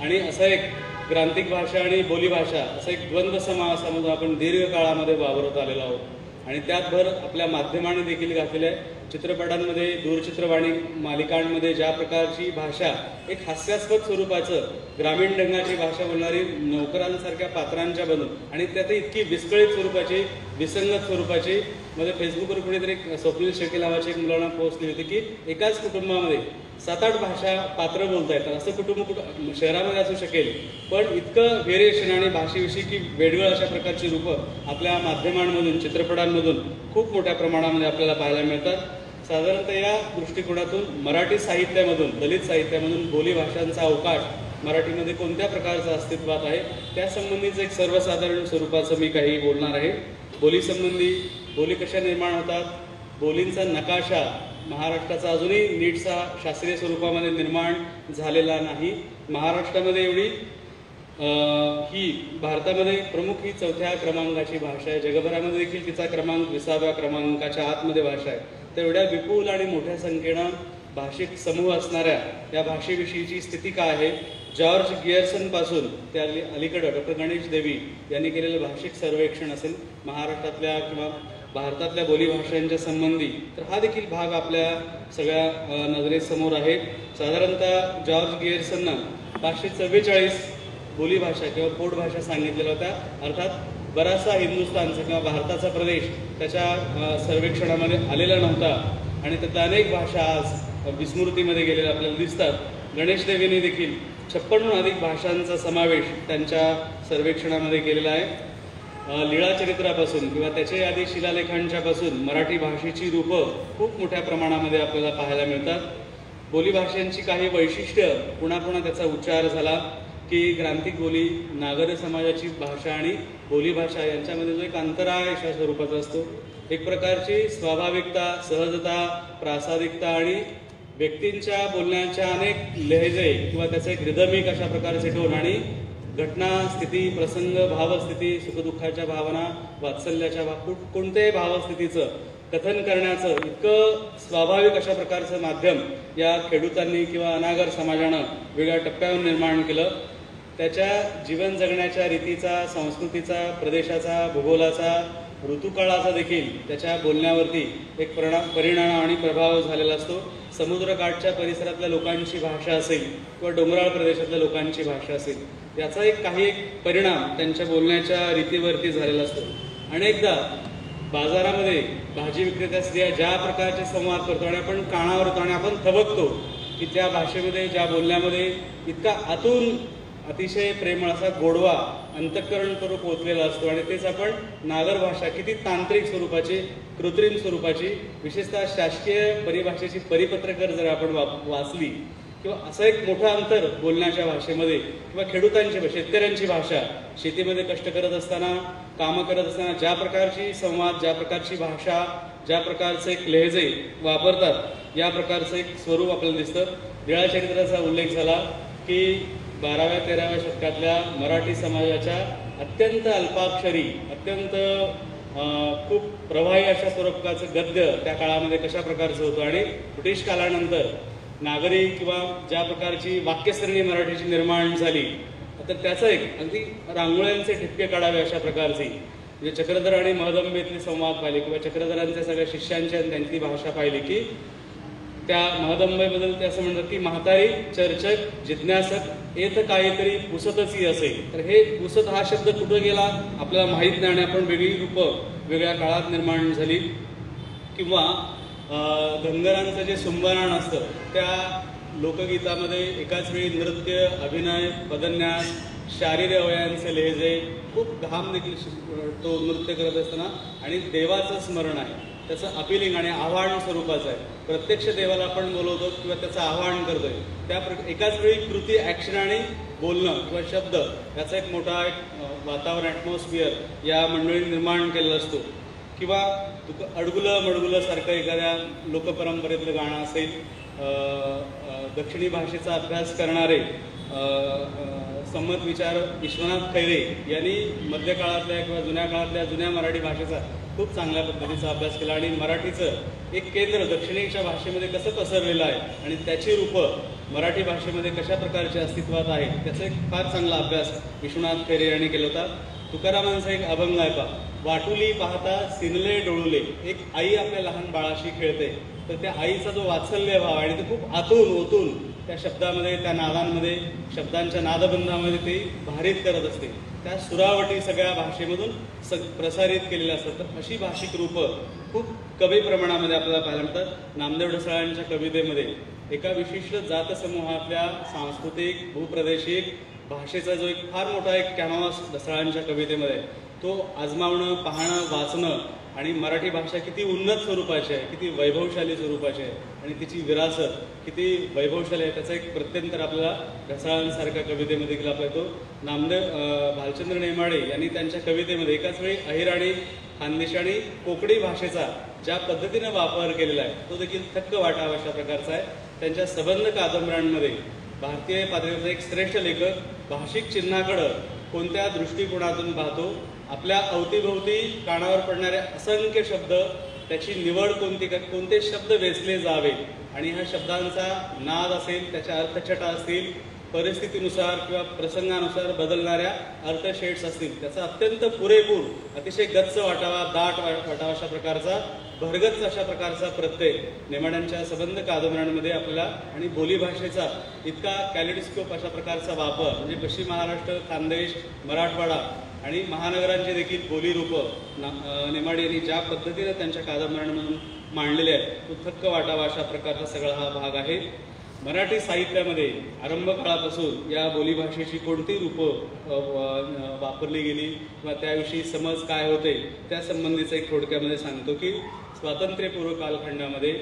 [SPEAKER 2] आणि असा एक ग्रांथिक भाषा आणि बोलीभाषा असा एक द्वंद्व समासामधून आपण दीर्घ काळामध्ये वावरत आलेलो आहोत. आणि त्यात भर आपल्या माध्यमाने देखील घातलेलं आहे. चित्रपटांमध्ये, दूरचित्रवाणी मालिकांमध्ये ज्या प्रकारची भाषा एक हास्यास्पद स्वरूपाचं, ग्रामीण ढंगाची भाषा बोलणारी नोकरांसारख्या पात्रांच्या बनून, आणि त्यात इतकी विस्कळीत स्वरूपाची, विसंगत स्वरूपाची. मध्ये फेसबुकवर कुठेतरी स्वप्नील शेळके नावाची एक मुलांना पोस्ट लिहिली होती की एकाच कुटुंबामध्ये 7-8 भाषा पात्र बोलता येतात. असं कुटुंब शहरामध्ये असू शकेल, पण इतकं व्हेरिएशन आणि भाषेविषयी की वेगवेगळ्या अशा प्रकारची रूपं आपल्या माध्यमांमधून, चित्रपटांमधून खूप मोठ्या प्रमाणामध्ये आपल्याला पाहायला मिळतात. साधारणतः या दृष्टिकोनातून मराठी साहित्यामधून, दलित साहित्यामधून बोलीभाषांचा अवकाश मराठीमध्ये कोणत्या प्रकारचा अस्तित्वात आहे त्यासंबंधीचं एक सर्वसाधारण स्वरूपाचं मी काही बोलणार आहे. बोलीसंबंधी, बोली कशा निर्माण होतात, बोलींचा नकाशा महाराष्ट्राचा अजूनही नीटसा शास्त्रीय स्वरूपामध्ये निर्माण झालेला नाही. महाराष्ट्रामध्ये एवढी ही भारतामध्ये प्रमुख ही 4थ्या क्रमांकाची भाषा आहे. जगभरामध्ये देखील तिचा क्रमांक 20व्या क्रमांकाच्या आतमध्ये भाषा आहे. तर एवढ्या विपुल आणि मोठ्या संख्येनं भाषिक समूह असणाऱ्या या भाषेविषयीची स्थिती काय आहे? जॉर्ज गियर्सन पासून ते अलीकडं डॉक्टर गणेश देवी यांनी केलेलं भाषिक सर्वेक्षण असेल महाराष्ट्रातल्या किंवा भारतातल्या बोलीभाषांच्या संबंधी, तर हा देखील भाग आपल्या सगळ्या नजरेसमोर आहे. साधारणतः जॉर्ज गियर्सननं 544 बोलीभाषा किंवा पोटभाषा सांगितलेल्या होत्या. अर्थात बराचसा हिंदुस्थानचा किंवा भारताचा प्रदेश त्याच्या सर्वेक्षणामध्ये आलेला नव्हता, आणि त्यातल्या अनेक भाषा आज विस्मृतीमध्ये गेलेल्या आपल्याला दिसतात. गणेश देवीने देखील 56हून अधिक भाषांचा समावेश त्यांच्या सर्वेक्षणामध्ये केलेला आहे. लीळाचरित्रापासून किंवा त्याच्या आधी शिलालेखांच्या पासून मराठी भाषेची रूपं खूप मोठ्या प्रमाणामध्ये आपल्याला पाहायला मिळतात. बोलीभाषांची काही वैशिष्ट्य, पुन्हा त्याचा उच्चार झाला की ग्रांथिक बोली, नागर समाजाची भाषा आणि बोलीभाषा यांच्यामध्ये जो एक अंतराळ अशा स्वरूपाचा असतो. एक प्रकारची स्वाभाविकता, सहजता, प्रासादिकता आणि व्यक्तींच्या बोलण्याच्या अनेक लहेजे किंवा त्याचं एक रिदमिक अशा प्रकारचे टोन आणि घटना, स्थिती, प्रसंग, भावस्थिती, सुखदुःखाच्या भावना, वात्सल्याच्या कोणत्याही भावस्थितीचं कथन करण्याचं इतकं स्वाभाविक अशा प्रकारचं माध्यम या खेडूतांनी किंवा अनागर समाजानं वेगळ्या टप्प्यावर निर्माण केलं. त्याच्या जीवन जगण्याच्या रीतीचा, संस्कृतीचा, प्रदेशाचा, भूगोलाचा, ऋतुकाळाचा देखील त्याच्या बोलण्यावरती एक परिणाम आणि प्रभाव झालेला असतो. समुद्रकाठच्या परिसरातल्या लोकांची भाषा असेल किंवा डोंगराळ प्रदेशातल्या लोकांची भाषा असेल, याचा काही एक परिणाम त्यांच्या बोलण्याच्या रीतीवरती झालेला असतो. अनेकदा बाजारामध्ये भाजी विक्रेत्या स्त्रिया ज्या प्रकारचे संवाद करतो आणि आपण कानावर येतो आणि आपण थबकतो की त्या भाषेमध्ये, ज्या बोलण्यामध्ये इतका आतून अतिशय प्रेमळ असा गोडवा अंतःकरणपूर्वक पोचलेला असतो. आणि तेच आपण नागर भाषा किती तांत्रिक स्वरूपाची, कृत्रिम स्वरूपाची, विशेषतः शासकीय परिभाषेची परिपत्रकर जर आपण वाचली किंवा असं एक मोठं अंतर बोलण्याच्या भाषेमध्ये किंवा खेडूतांची, शेतकऱ्यांची भाषा, शेतीमध्ये कष्ट करत असताना, कामं करत असताना ज्या प्रकारची संवाद, ज्या प्रकारची भाषा, ज्या प्रकारचे एक लहेजे वापरतात, या प्रकारचं एक स्वरूप आपल्याला दिसतं. लीळा चरित्राचा उल्लेख झाला की 12व्या-13व्या शतकातल्या मराठी समाजाच्या अत्यंत अल्पाक्षरी, अत्यंत खूप प्रवाही अशा स्वरूपाचं गद्य त्या काळामध्ये कशा प्रकारचं होतं आणि ब्रिटिश काळानंतर नागरी किंवा ज्या प्रकारची वाक्यसरणी मराठीची निर्माण झाली, तर त्याचं एक अगदी रांगोळ्यांचे ठिपके काढावे अशा प्रकारची, म्हणजे चक्रधर आणि महदंबेतले संवाद पाहिले किंवा चक्रधरांच्या सगळ्या शिष्यांची आणि त्यांची भाषा पाहिली की त्या महदंबेबद्दल ते असं म्हणतात की म्हातारी चर्चक जिज्ञासक येत काहीतरी पुसतच असेल. तर हे पुसत हा शब्द कुठं गेला आपल्याला माहीत नाही आणि आपण वेगळी रूपं वेगळ्या काळात निर्माण झाली. किंवा धनगरांचं जे सुंबराण असतं त्या लोकगीतामध्ये एकाच वेळी नृत्य, अभिनय, पदन्यास, शारीरिक अवयवांचे लहेजे, खूप घाम देखील तो नृत्य करत असताना आणि देवाचं स्मरण आहे, त्याचं अपिलिंग आणि आव्हान स्वरूपाचं आहे. प्रत्यक्ष देवाला आपण बोलवतो किंवा त्याचं आव्हान करतोय, त्या एकाच वेळी कृती, ॲक्शन आणि बोलणं किंवा शब्द याचा एक मोठा एक वातावरण, ॲटमॉस्फिअर या मंडळीने निर्माण केलेला असतो. किंवा अडगुलं मडगुलं सारखं एखाद्या लोकपरंपरेतलं गाणं असेल, दक्षिणी भाषेचा अभ्यास करणारे संमत विचार विश्वनाथ खैरे यांनी मध्यकाळातल्या किंवा जुन्या काळातल्या जुन्या मराठी भाषेचा खूप चांगल्या पद्धतीचा अभ्यास केला आणि मराठीचं एक केंद्र दक्षिणेच्या भाषेमध्ये कसं पसरलेलं आहे आणि त्याची रूपं मराठी भाषेमध्ये कशा प्रकारचे अस्तित्वात आहेत त्याचा एक फार चांगला अभ्यास विश्वनाथ खैरे यांनी केला होता. तुकारामांचा एक अभंग आहे पहा, वाटुली पाहता सिनले डोळुले, एक आई आपल्या लहान बाळाशी खेळते, तर त्या आईचा जो वात्सल्य भाव आणि ते खूप आतून ओतून त्या शब्दामध्ये, त्या नादांमध्ये, शब्दांच्या नादबंधामध्ये ते भारित करत असते. त्या सुरावटी सगळ्या भाषेमधून प्रसारित केलेल्या असतात. तर अशी भाषिक रूपं खूप कमी प्रमाणामध्ये आपल्याला पाहायला मिळतात. नामदेव ढसाळांच्या कवितेमध्ये एका विशिष्ट जातसमूहातल्या सांस्कृतिक, भूप्रदेशिक भाषेचा जो एक फार मोठा एक कॅनव्हास ढसाळांच्या कवितेमध्ये, तो आजमावणं, पाहणं, वाचणं आणि मराठी भाषा किती उन्नत स्वरूपाची आहे, किती वैभवशाली स्वरूपाची आहे आणि तिची विरासत किती वैभवशाली आहे त्याचा एक प्रत्यंतर आपल्याला ढसाळांसारख्या कवितेमध्ये देखील आपला येतो. भालचंद्र नेमाडे यांनी त्यांच्या कवितेमध्ये एकाच वेळी अहिर आणि खानदेशी आणि कोकणी भाषेचा ज्या पद्धतीनं वापर केलेला आहे तो देखील थक्क वाटावा अशा प्रकारचा आहे. त्यांच्या सबंध कादंबऱ्यांमध्ये भारतीय पातळीवरचा एक श्रेष्ठ लेखक भाषिक चिन्हाकडं कोणत्या दृष्टिकोनातून पाहतो, आपल्या अवतीभोवती कानावर पडणारे असंख्य शब्द, त्याची निवड कोणते शब्द वेचले जावे आणि ह्या शब्दांचा नाद असेल, त्याच्या अर्थछटा असतील, परिस्थितीनुसार किंवा प्रसंगानुसार बदलणाऱ्या अर्थशेड्स असतील, त्याचा अत्यंत पुरेपूर, अतिशय गच्च वाटावा, दाट वाटावा अशा प्रकारचा, भरगच्च अशा प्रकारचा प्रत्यय नेमाड्यांच्या सबंध कादंबऱ्यांमध्ये आपल्याला आणि बोलीभाषेचा इतका कॅलिडोस्कोप अशा प्रकारचा वापर, म्हणजे पश्चिम महाराष्ट्र, खानदेश, मराठवाडा आणि महानगरांची देखील बोली रूपं नेमाडे यांनी ज्या पद्धतीने त्यांच्या कादंबऱ्यांमधून मांडलेले आहेत तो थक्क वाटावा अशा प्रकारचा सगळा हा भाग आहे. मराठी साहित्यामध्ये आरंभ काळापासून या बोलीभाषेची कोणती रूपं वापरली गेली किंवा त्याविषयी समज काय होते त्या संबंधीचं एक थोडक्यामध्ये सांगतो की स्वातंत्र्यपूर्व कालखंडामध्ये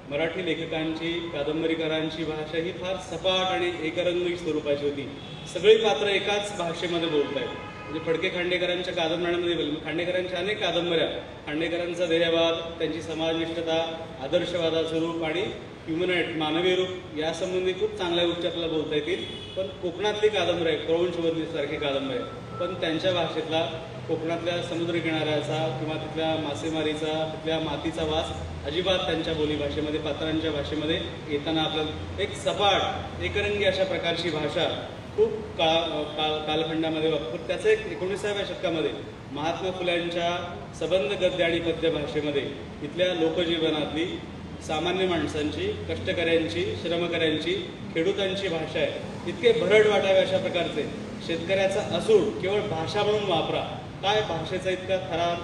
[SPEAKER 2] मराठी लेखकांची, कादंबरीकारांची भाषा ही फार सपाट आणि एकरंगी स्वरूपाची होती. सगळी पात्र एकाच भाषेमध्ये बोलत आहेत. म्हणजे फडके खांडेकरांच्या कादंबऱ्यांमध्ये, खांडेकरांच्या अनेक कादंबऱ्या, खांडेकरांचा ध्येयवाद, त्यांची समाजनिष्ठता, आदर्शवादाचं रूप आणि ह्युमनॉइड मानवी रूप यासंबंधी खूप चांगल्या गोष्टी आपल्याला बोलता येतील. पण कोकणातली कादंबरी आहे, क्रौंचवल्लीसारखी कादंबरी आहे, पण त्यांच्या भाषेतला कोकणातल्या समुद्रकिनाऱ्याचा किंवा तिथल्या मासेमारीचा तिथल्या मातीचा वास अजिबात त्यांच्या बोलीभाषेमध्ये पात्रांच्या भाषेमध्ये येताना आपल्याला एक सपाट एकरंगी अशा प्रकारची भाषा खूप कालखंडामध्ये वापर. त्याचं एक 19व्या शतकामध्ये महात्मा फुल्यांच्या सबंध गद्य आणि पद्य भाषेमध्ये इथल्या लोकजीवनातली सामान्य माणसांची, कष्टकऱ्यांची, श्रमकऱ्यांची, खेडूतांची भाषा आहे. इतके भरड वाटावे अशा प्रकारचे शेतकऱ्याचा असूड केवळ भाषा म्हणून वापरा. काय भाषेचा इतका थरार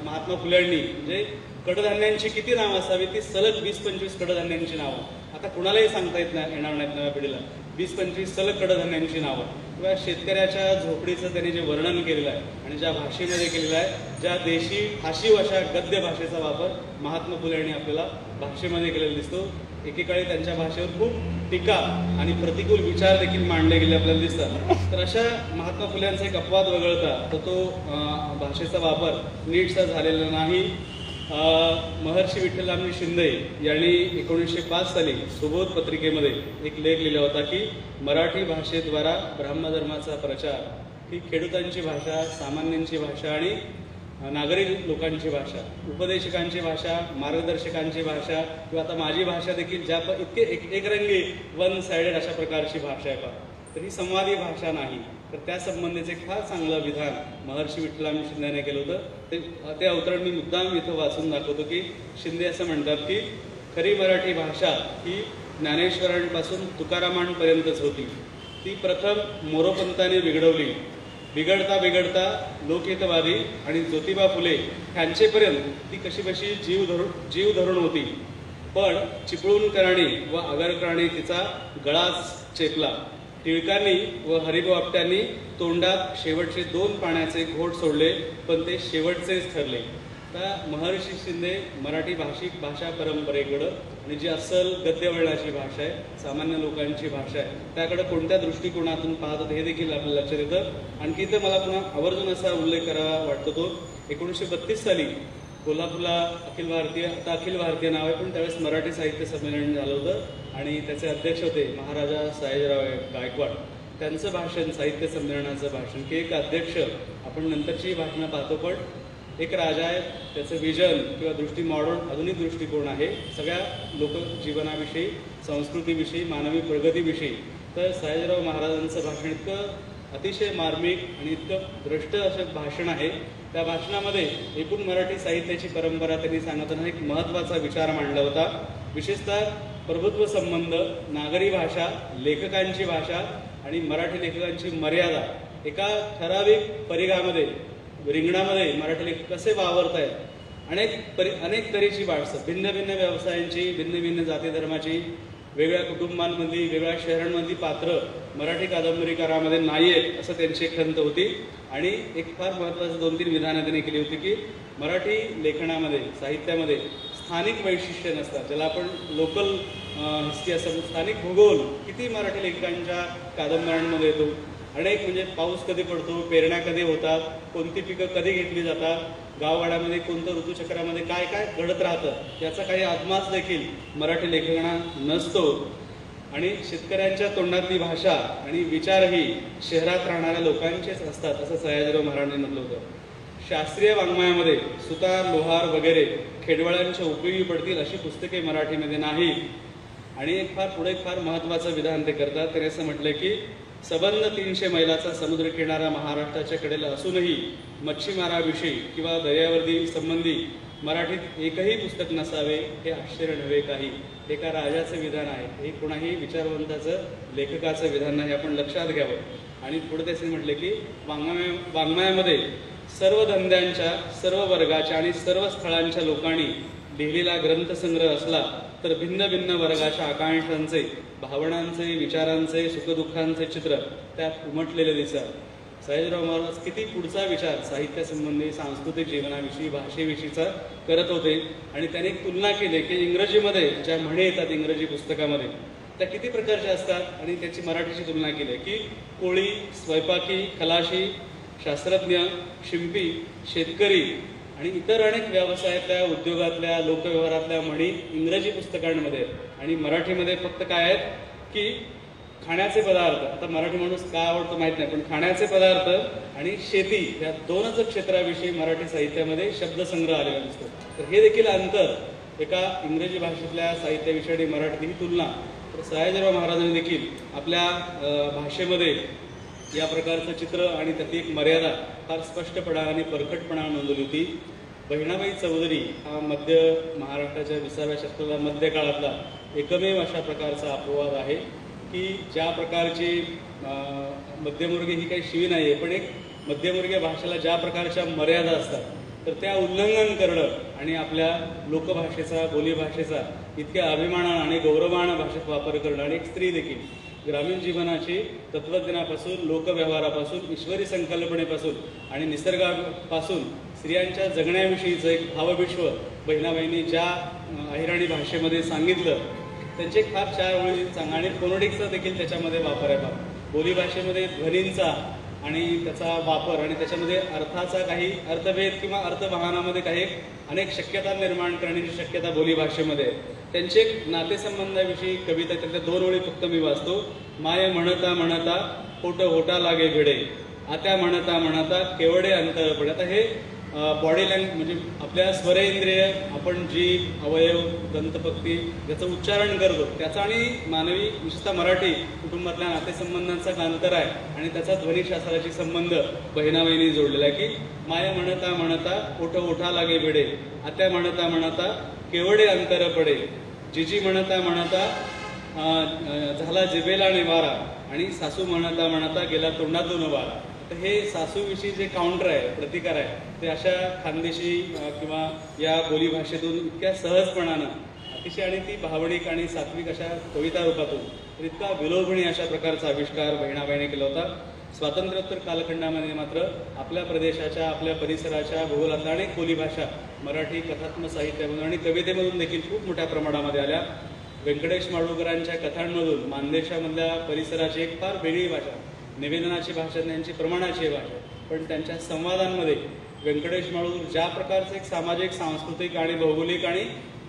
[SPEAKER 2] महात्मा फुल्यांनी, म्हणजे कडधान्यांची किती नावं असावी, ती सलग 20-25 कडधान्यांची नावं आता कुणालाही सांगता येणार नाहीत नव्या पिढीला. 20-25 सलग कडधान्यांची नावं किंवा शेतकऱ्याच्या झोपडीचं त्यांनी जे वर्णन केलेलं आहे आणि ज्या भाषेमध्ये केलेलं आहे, ज्या देशी ठाशीव अशा गद्य भाषेचा वापर महात्मा फुले यांनी आपल्याला भाषेमध्ये केलेला दिसतो. एकेकाळी त्यांच्या भाषेवर खूप टीका आणि प्रतिकूल विचार देखील मांडले गेले आपल्याला दिसतात. तर अशा महात्मा फुल्यांचा एक अपवाद वगळता तर तो भाषेचा वापर नीटचा झालेला नाही. महर्षी विठ्ठलरामजी शिंदे यांनी 1905 साली सुबोध पत्रिकेमध्ये एक लेख लिहिला होता की मराठी भाषेद्वारा ब्राह्मधर्माचा प्रचार ही खेडूतांची भाषा, सामान्यांची भाषा आणि नागरिक लोकांची भाषा, उपदेशकांची भाषा, मार्गदर्शकांची भाषा किंवा आता माझी भाषा देखील ज्या इतके एकरंगी वन साइडेड अशा प्रकारची भाषा आहे का, तर ही संवादी भाषा नाही. तर त्या संबंधीचं एक फार चांगलं विधान महर्षी विठ्ठलरामजी शिंदे यांनी केलं होतं. ते अवतरण मी मुद्दाम इथं वाचून दाखवतो की शिंदे असं म्हणतात की खरी मराठी भाषा ही ज्ञानेश्वरांपासून तुकारामांपर्यंतच होती. ती प्रथम मोरोपंतांनी बिघडवली. बिघडता बिघडता लोकहितवादी आणि ज्योतिबा फुले ह्यांचेपर्यंत ती कशी जीव धरून होती. पण चिपळूणकरांनी व आगरकरांनी तिचा गळाच चेपला. टिळकांनी व हरिभाऊ आपट्यांनी तोंडात शेवटचे 2 पाण्याचे घोट सोडले, पण ते शेवटचेच ठरले. त्या महर्षी शिंदे मराठी भाषा परंपरेकडं आणि जी अस्सल गद्यवळणाची भाषा आहे, सामान्य लोकांची भाषा आहे, त्याकडे कोणत्या दृष्टिकोनातून पाहत होते हे देखील आपल्याला लक्षात येतं. आणखी इथं मला पुन्हा आवर्जून असा उल्लेख करावा वाटतो तो 1932 साली कोल्हापूरला अखिल भारतीय नाव आहे, पण त्यावेळेस मराठी साहित्य संमेलन झालं होतं आणि त्याचे अध्यक्ष होते महाराजा सयाजीराव गायकवाड. त्यांचं भाषण, साहित्य संमेलनाचं भाषण की एक अध्यक्ष, आपण नंतरची भाषणं पाहतो, पण एक राजा आहे, त्याचं विजन किंवा मॉडर्न आधुनिक दृष्टिकोन आहे सगळ्या लोकजीवनाविषयी, संस्कृतीविषयी, मानवी प्रगतीविषयी. तर सयाजीराव महाराजांचं भाषण इतकं अतिशय मार्मिक आणि इतकं भ्रष्ट असं भाषण आहे. त्या भाषणामध्ये एकूण मराठी साहित्याची परंपरा त्यांनी सांगताना एक महत्त्वाचा विचार मांडला होता. विशेषतः प्रभुत्व संबंध, नागरी भाषा, लेखकांची भाषा आणि मराठी लेखकांची मर्यादा, एका ठराविक परिघामध्ये रिंगणामध्ये मराठी लेखक कसे वावरत आहेत. अनेक तऱ्हेची माणसं, भिन्न भिन्न व्यवसायांची, भिन्न भिन्न जाती धर्माची, वेगळ्या कुटुंबांमधली, वेगळ्या शहरांमधली पात्र मराठी कादंबरीकारामध्ये नाही आहेत असं त्यांची खंत होती. आणि एक फार महत्त्वाचं 2-3 विधानं त्यांनी केली होती की मराठी लेखनामध्ये, साहित्यामध्ये स्थानिक वैशिष्ट्य नसतात, ज्याला आपण लोकल हिस्ट्री असं, स्थानिक भूगोल किती मराठी लेखकांच्या कादंबऱ्यांमध्ये येतो. अनेक म्हणजे पाऊस कधी पडतो, पेरण्या कधी होतात, कोणती पिकं कधी घेतली जातात, गाववाड्यामध्ये कोणतं ऋतुचक्रामध्ये काय काय घडत राहतं याचा काही आत्माच देखील मराठी लेखकांना नसतो. आणि शेतकऱ्यांच्या तोंडातली भाषा आणि विचारही शहरात राहणाऱ्या लोकांचेच असतात असं सयाजीराव महाराजांनी म्हटलं होतं. शास्त्रीय वाङ्मयामध्ये सुतार, लोहार वगैरे खेडवाळ्यांच्या उपयोगी पडतील अशी पुस्तके मराठीमध्ये नाही. आणि एक फार महत्त्वाचं विधान ते करतात. त्याने असं म्हटलं की सबंध 300 मैलाचा समुद्र किनारा महाराष्ट्राच्या कडेला असूनही मच्छीमाराविषयी किंवा दर्यावर्दी संबंधी मराठीत एकही पुस्तक नसावे हे आश्चर्य नव्हे काही. हे एका राजाचं विधान आहे, हे कोणाही विचारवंताचं, लेखकाचं विधान नाही, आपण लक्षात घ्यावं. आणि पुढे त्याचे म्हटले की वाङ्मयामध्ये सर्व धंद्यांच्या, सर्व वर्गाच्या आणि सर्व स्थळांच्या लोकांनी लिहिलेला ग्रंथसंग्रह असला तर भिन्न भिन्न वर्गाच्या आकांक्षांचे, भावनांचे, विचारांचे, सुखदुःखांचे चित्र त्यात उमटलेले दिसतात. सयाजीराव महाराज किती पुढचा विचार साहित्यासंबंधी, सांस्कृतिक जीवनाविषयी, भाषेविषयीचा करत होते. आणि त्याने एक तुलना केली की इंग्रजीमध्ये ज्या म्हणी येतात इंग्रजी पुस्तकामध्ये त्या किती प्रकारच्या असतात आणि त्याची मराठीची तुलना केली की कोळी, स्वयंपाकी, खलाशी, शास्त्रज्ञ, शिंपी, शेतकरी आणि इतर अनेक व्यवसायातल्या, उद्योगातल्या, लोकव्यवहारातल्या म्हणी इंग्रजी पुस्तकांमध्ये आणि मराठीमध्ये फक्त काय आहेत की खाण्याचे पदार्थ, आता मराठी माणूस काय आवडतो माहित नाही, पण खाण्याचे पदार्थ आणि शेती या दोनच क्षेत्राविषयी मराठी साहित्यामध्ये शब्दसंग्रह आलेला दिसतो. तर हे देखील अंतर एका इंग्रजी भाषेतल्या साहित्याविषयी आणि मराठी ही तुलना, तर सयाजीराव महाराजांनी देखील आपल्या भाषेमध्ये या प्रकारचं चित्र आणि त्याची एक मर्यादा फार स्पष्टपणा आणि परखटपणा नोंदवली होती. बहिणाबाई चौधरी हा मध्य महाराष्ट्राच्या 20व्या शतकातला मध्य काळातला एकमेव अशा प्रकारचा अपवाद आहे की ज्या प्रकारची मध्यमवर्गीय ही काही शिवी नाही आहे, पण एक मध्यमवर्गीय भाषेला ज्या प्रकारच्या मर्यादा असतात तर त्या उल्लंघन करणं आणि आपल्या लोकभाषेचा, बोलीभाषेचा इतक्या अभिमानानं आणि गौरवानं भाषेत वापर करणं, आणि एक स्त्री देखील ग्रामीण जीवनाची तत्त्वज्ञानापासून, लोकव्यवहारापासून, ईश्वरी संकल्पनेपासून आणि निसर्गापासून स्त्रियांच्या जगण्याविषयीचं एक भावविश्व बहिणाबाईंनी ज्या अहिराणी भाषेमध्ये सांगितलं, त्यांचे फार 4 ओळी सांगा. आणि फोनोटिक्सचा देखील त्याच्यामध्ये वापर आहे. बोलीभाषेमध्ये ध्वनींचा आणि त्याचा वापर आणि त्याच्यामध्ये अर्थाचा काही अर्थभेद किंवा अर्थवाहनामध्ये काही अनेक शक्यता निर्माण करण्याची शक्यता बोलीभाषेमध्ये आहे. त्यांचे नातेसंबंधाविषयी कविता, त्यातल्या 2 ओळी फक्त मी वाचतो. माय म्हणता म्हणता होट होटा लागे भिडे, आत्या म्हणता म्हणता केवढे अंतर पडे. आता हे बॉडी लँग्वेज म्हणजे आपल्या स्वरेंद्रिय, आपण जी अवयव, दंतपक्ती ज्याचं उच्चारण करतो त्याचा आणि मानवी विशेषतः मराठी कुटुंबातल्या नातेसंबंधांचा अंतर आहे आणि त्याचा ध्वनिशास्त्राशी संबंध बहिणाबाईंनी जोडलेला आहे की माया म्हणता म्हणता ओठ ओठा लागे भिडे, आत्या म्हणता म्हणता केवढे अंतर पडे, जिजी म्हणता म्हणता झाला जिभेला निवारा, आणि सासू म्हणता म्हणता गेला तोंडातून वारा. तर हे सासूविषयी जे काउंटर आहे, प्रतिकार आहे, ते अशा खानदेशी किंवा या बोलीभाषेतून इतक्या सहजपणानं अतिशय आणि ती भावनिक आणि सात्विक अशा कविता रूपातून तर इतका विलोभनीय अशा प्रकारचा आविष्कार बहिणाबाईने केला होता. स्वातंत्र्योत्तर कालखंडामध्ये मात्र आपल्या प्रदेशाच्या, आपल्या परिसराच्या, भूगोलातल्या अनेक बोलीभाषा मराठी कथात्मक साहित्यामधून आणि कवितेमधून देखील खूप मोठ्या प्रमाणामध्ये आल्या. व्यंकटेश माडगूळकरांच्या कथांमधून मानदेशामधल्या परिसराची एक फार वेगळी भाषा, निवेदनाची भाषा, त्यांची प्रमाणाची भाषा, पण त्यांच्या संवादांमध्ये व्यंकटेश माडगूळकर ज्या प्रकारचं एक सामाजिक, सांस्कृतिक आणि भौगोलिक आणि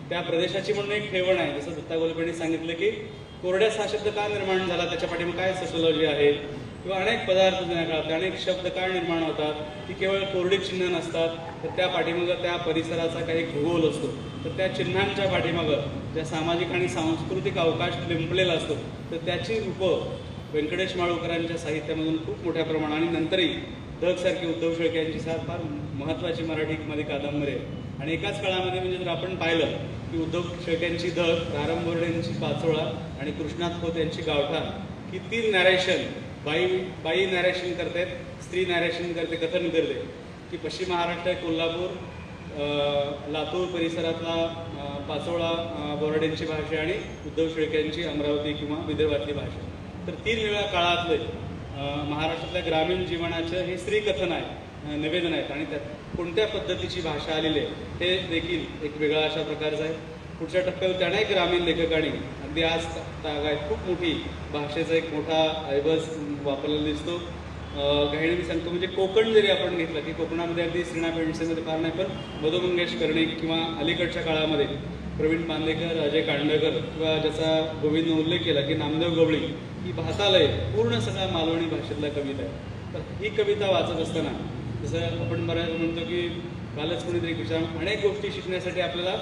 [SPEAKER 2] त्या प्रदेशाची म्हणून एक ठेवण आहे. जसं दत्ता गोलपेंनी सांगितलं की कोरड्यास हा शब्द का निर्माण झाला, त्याच्या पाठीमागे काय सोशिओलॉजी आहे, किंवा अनेक पदार्थ जुन्या काळात अनेक शब्द काय निर्माण होतात, ती केवळ कोरडी चिन्ह नसतात, तर त्या पाठीमागं त्या परिसराचा काही भूगोल असतो. तर त्या चिन्हांच्या पाठीमागं ज्या सामाजिक आणि सांस्कृतिक अवकाश लिंपलेला असतो, तर त्याची रूपं व्यंकटेश माडगूळकरांच्या साहित्यामधून खूप मोठ्या प्रमाणात, आणि नंतरही धगसारखी उद्धव शेळके यांची फार महत्त्वाची मराठीमध्ये कादंबरी आहे. आणि एकाच काळामध्ये म्हणजे जर आपण पाहिलं की उद्धव शेळक्यांची धग, रारम बोर्डेंची पाचोळा आणि कृष्णात खोत यांची गावठाण, ही 3 नॅरेशन, बाई नॅरेशन करतात, स्त्री नॅरेशन करते, कथन करते, की पश्चिम महाराष्ट्र, कोल्हापूर, लातूर परिसरातला पाचोळा बोर्डेंची भाषा आणि उद्धव शेळक्यांची अमरावती किंवा विदर्भातली भाषा. तर 3 वेगळ्या काळातले महाराष्ट्रातल्या ग्रामीण जीवनाचं हे स्त्रीकथन आहे, निवेदन आहेत, आणि त्यात कोणत्या पद्धतीची भाषा आलेली आहे हे देखील एक वेगळा अशा प्रकारचा आहे. पुढच्या टप्प्यावर अनेक ग्रामीण लेखकांनी अगदी आज तागायत खूप मोठी भाषेचा एक मोठा ऐवज वापरलेला दिसतो. काही मी सांगतो म्हणजे कोकण जरी आपण घेतलं की कोकणामध्ये अगदी श्रीना पेंडसेमध्ये फार नाही, पण मधु मंगेश कर्णिक किंवा अलीकडच्या काळामध्ये प्रवीण मांदेकर, अजय कांडकर किंवा ज्याचा गोविंदने उल्लेख केला की नामदेव गवळी, ही भातालय पूर्ण सगळा मालवणी भाषेतला कविता आहे. तर ही कविता वाचत असताना जसं आपण बऱ्याच म्हणतो की कालच कोणीतरी विचार, अनेक गोष्टी शिकण्यासाठी आपल्याला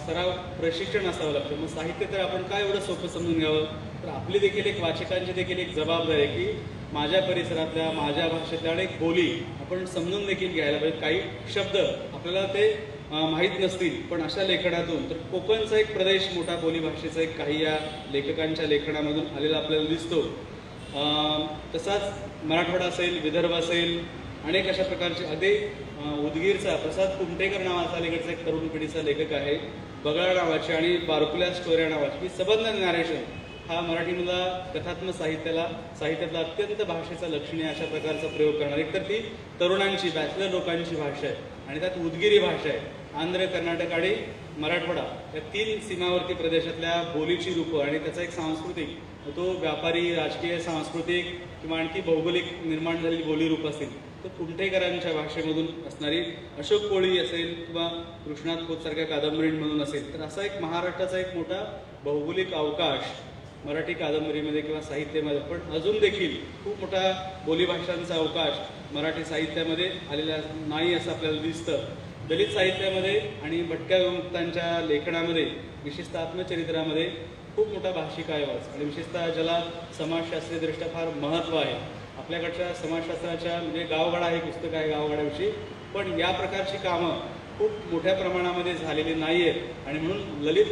[SPEAKER 2] सराव, प्रशिक्षण असावं लागतं. मग साहित्य तर आपण काय एवढं सोपं समजून घ्यावं, तर आपली देखील एक वाचकांची देखील एक जबाबदारी आहे की माझ्या परिसरातल्या, माझ्या भाषेतल्या अनेक बोली आपण समजून देखील घ्यायला पाहिजे. काही शब्द आपल्याला ते माहीत नसतील, पण अशा लेखनातून तर कोकणचा एक प्रदेश मोठा बोलीभाषेचा एक काही या लेखकांच्या लेखनामधून आलेला आपल्याला दिसतो. तसाच मराठवाडा असेल, विदर्भ असेल, अनेक अशा प्रकारचे अगदी उदगीरचा प्रसाद कुमटेकर नावाचा अलीकडचा एक तरुण पिढीचा लेखक आहे, बगळा नावाची आणि बारकुल्या स्टोऱ्या नावाची, ही सबंध नॅरेशन हा मराठीमधला कथात्मक साहित्यातला अत्यंत भाषेचा लक्षणीय अशा प्रकारचा प्रयोग करणार. एकतर ती तरुणांची, बॅचलर लोकांची भाषा आहे आणि त्यात उदगिरी भाषा आहे. आंध्र, कर्नाटक आणि मराठवाडा या 3 सीमावर्ती प्रदेशातल्या बोलीची रूपं आणि त्याचा एक सांस्कृतिक, तो व्यापारी, राजकीय, सांस्कृतिक किंवा आणखी भौगोलिक निर्माण झालेली बोली रूप असतील, तर कुमठेकरांच्या भाषेमधून असणारी अशोक कोळी असेल किंवा कृष्णात खोत सारख्या कादंबरींमधून असेल, तर असा एक महाराष्ट्राचा एक मोठा भौगोलिक अवकाश मराठी कादंबरीमध्ये किंवा साहित्यामध्ये, पण अजून देखील खूप मोठा बोलीभाषांचा अवकाश मराठी साहित्यामध्ये आलेला नाही असं आपल्याला दिसतं. दलित साहित्यामध्ये आणि भटक्या विमुक्तांच्या लेखनामध्ये, विशेषतः आत्मचरित्रामध्ये खूप मोठा भाषिक आवाज आणि विशेषतः ज्याला समाजशास्त्रीयदृष्ट्या फार महत्त्व आहे. आपल्याकडच्या समाजशास्त्राच्या म्हणजे गावगाडा हे पुस्तक आहे गावगाड्याविषयी, पण या प्रकारची कामं खूप मोठ्या प्रमाणामध्ये झालेली नाही आहेत आणि म्हणून ललित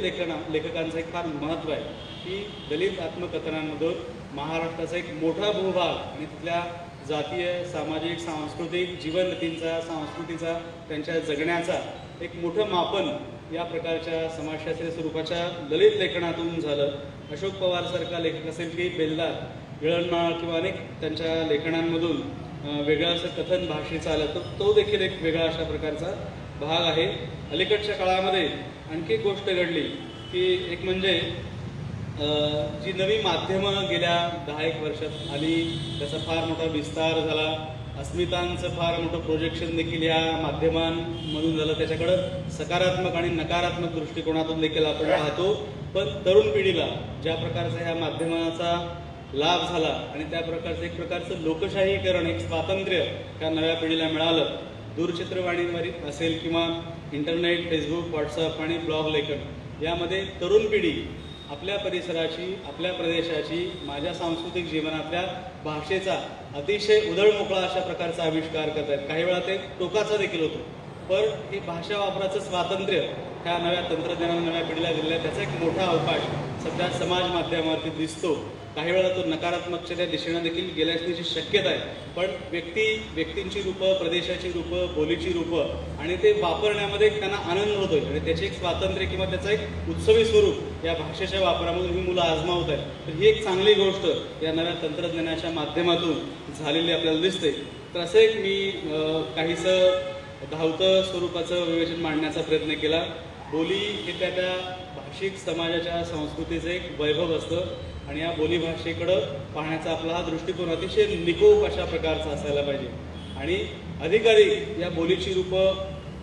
[SPEAKER 2] लेखकांचं एक फार महत्त्व आहे की दलित आत्मकथनांमधून महाराष्ट्राचा एक मोठा भूभाग आणि तिथल्या जातीय, सामाजिक, सांस्कृतिक जीवनरीतींचा, संस्कृतीचा, त्यांच्या जगण्याचा एक मोठं मापन या प्रकारच्या समाजशास्त्रीय स्वरूपाच्या ललित लेखनातून झालं. अशोक पवारसारखा लेखक असेल की बेलदार, विळणमाळ किंवा अनेक त्यांच्या लेखनांमधून वेगळं असं कथन भाषेचं आलं, तर तो देखील एक वेगळा अशा प्रकारचा भाग आहे. अलीकडच्या काळामध्ये आणखी एक गोष्ट घडली की एक म्हणजे जी नवी माध्यमं गेल्या 10-1 वर्षात आली, त्याचा फार मोठा विस्तार झाला. अस्मितांचं फार मोठं प्रोजेक्शन देखील या माध्यमांमधून झालं. त्याच्याकडं सकारात्मक आणि नकारात्मक दृष्टिकोनातून देखील आपण पाहतो. पण तरुण पिढीला ज्या प्रकारचा ह्या माध्यमाचा लाभ झाला आणि त्या प्रकारचं एक प्रकारचं लोकशाहीकरण, एक स्वातंत्र्य त्या नव्या पिढीला मिळालं. दूरचित्रवाणीवर असेल किंवा इंटरनेट, फेसबुक, व्हॉट्सअप आणि ब्लॉग लेखन यामध्ये तरुण पिढी आपल्या परिसराची, आपल्या प्रदेशाची, माझ्या सांस्कृतिक जीवनातल्या भाषेचा अतिशय उधळमोकळा अशा प्रकारचा आविष्कार करत आहेत. काही वेळा ते टोकाचा देखील होतो, पण हे भाषा वापराचं स्वातंत्र्य ह्या नव्या तंत्रज्ञानाने नव्या पिढीला दिलेलं आहे. त्याचा एक मोठा अवकाश सध्या समाज माध्यमावरती दिसतो. काही वेळा तो नकारात्मकच्या दिशेनं देखील गेल्या असण्याची शक्यता आहे. पण व्यक्तींची रूपं, प्रदेशाची रूपं, बोलीची रूपं आणि ते वापरण्यामध्ये त्यांना आनंद होतोय आणि त्याचे एक स्वातंत्र्य किंवा त्याचं एक उत्सवी स्वरूप या भाषेच्या वापरामधून ही मुलं आजमावत आहेत. तर ही एक चांगली गोष्ट या नव्या तंत्रज्ञानाच्या माध्यमातून झालेली आपल्याला दिसते. तर असं एक मी काहीसं धावतं स्वरूपाचं विवेचन मांडण्याचा प्रयत्न केला. बोली हे त्या भाषिक समाजाच्या संस्कृतीचं एक वैभव असतं आणि या बोलीभाषेकडं पाहण्याचा आपला हा दृष्टिकोन अतिशय निकोप अशा प्रकारचा असायला पाहिजे. आणि अधिकाधिक या बोलीची रूपं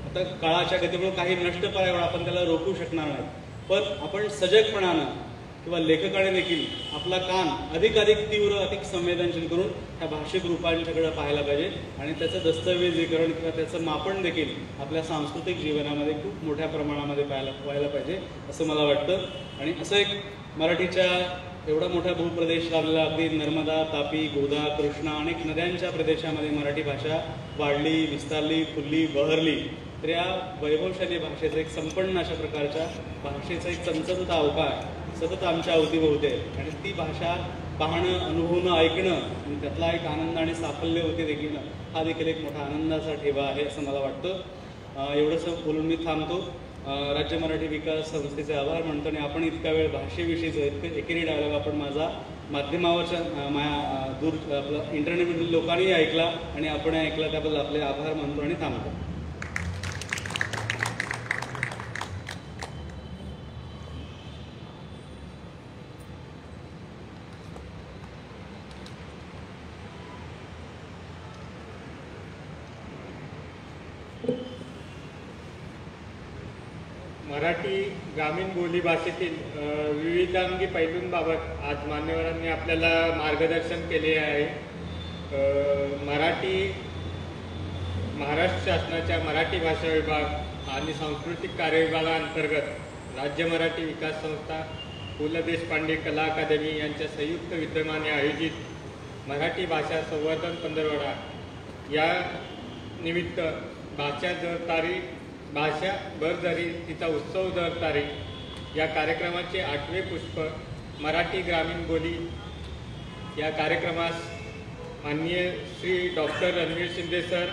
[SPEAKER 2] आता काळाच्या गतीमुळे काही नष्ट करायला आपण त्याला रोखू शकणार नाही, पण आपण सजगपणानं किंवा लेखकाने देखील आपला कान अधिकाधिक तीव्र, अधिक संवेदनशील करून ह्या भाषिक रूपांच्याकडे पाहायला पाहिजे आणि त्याचं दस्तऐवजीकरण किंवा त्याचं मापन देखील आपल्या सांस्कृतिक जीवनामध्ये खूप मोठ्या प्रमाणामध्ये व्हायला पाहिजे असं मला वाटतं. आणि असं एक मराठीच्या एवढा मोठा भूप्रदेश लाभलेला, अगदी नर्मदा, तापी, गोदा, कृष्णा अनेक नद्यांच्या प्रदेशामध्ये मराठी भाषा वाढली, विस्तारली, फुलली, बहरली. तर या वैभवशाली भाषेचं एक संपन्न अशा प्रकारच्या भाषेचा एक चमचमता अवकाश सतत आमच्या अवतीभोवती आहे आणि ती भाषा पाहणं, अनुभवणं, ऐकणं आणि त्यातला एक आनंद आणि साफल्य होते देखील हा देखील एक मोठा आनंदाचा ठेवा आहे असं मला वाटतं. एवढंसं बोलून मी थांबतो. राज्य मराठी विकास संस्थेचे आभार मानतो आणि आपण इतका वेळ भाषेविषयीचं इतकं एकेरी डायलॉग आपण माझा माध्यमावरच्या आपलं इंटरनेटमधील लोकांनी ऐकला आणि आपण ऐकला त्याबद्दल आपले आभार मानतो आणि थांबतो.
[SPEAKER 5] मराठी ग्रामीण बोली भाषेतील विविधांगी पैलूंबाबत आज मान्यवरांनी आपल्याला मार्गदर्शन केले आहे. महाराष्ट्र शासनाच्या मराठी भाषा विभाग आणि सांस्कृतिक कार्य विभागाअंतर्गत राज्य मराठी विकास संस्था, पु ल देशपांडे कला अकादमी यांच्या संयुक्त विद्यमाने आयोजित मराठी भाषा संवर्धन पंधरवडा या निमित्त भाषा बरझरी तिचा उत्सव दर तारीख या कार्यक्रमाचे 8वे पुष्प मराठी ग्रामीण बोली या कार्यक्रमास माननीय Shri doctor Ranveer Shinde sir,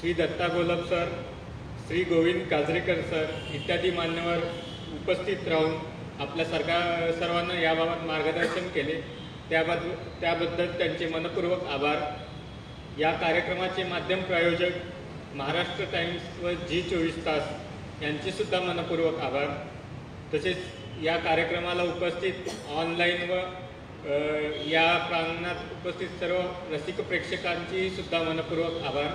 [SPEAKER 5] Shri Datta Golab sir, Shri Govind Kajrekar sir इत्यादी मान्यवर उपस्थित राहून आपल्या सर्वांना याबाबत मार्गदर्शन केले. त्याबद्दल त्यांचे मनपूर्वक आभार. या कार्यक्रमाचे माध्यम प्रायोजक महाराष्ट्र टाइम्स व G24 तास यांचे सुद्धा मनपूर्वक आभार. तसेच या कार्यक्रमाला उपस्थित ऑनलाईन व या प्रांगणात उपस्थित सर्व रसिक प्रेक्षकांची सुद्धा मनपूर्वक आभार.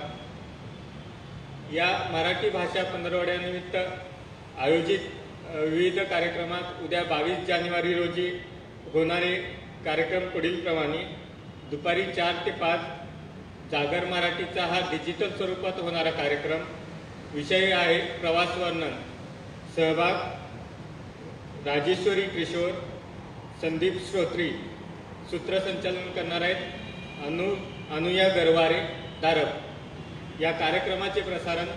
[SPEAKER 5] या मराठी भाषा पंधरवड्यानिमित्त आयोजित विविध कार्यक्रमात उद्या 22 जानेवारी रोजी होणारे कार्यक्रम पुढीलप्रमाणे: दुपारी 4 ते 5 जागर मराठीचा हा डिजिटल स्वरूपात होणारा कार्यक्रम. विषय आहे प्रवास वर्णन. सहभाग राजेश्वरी किशोर, संदीप श्रोत्री. सूत्रसंचालन करणार आहेत अनुया गरवारे दारप. या कार्यक्रमाचे प्रसारण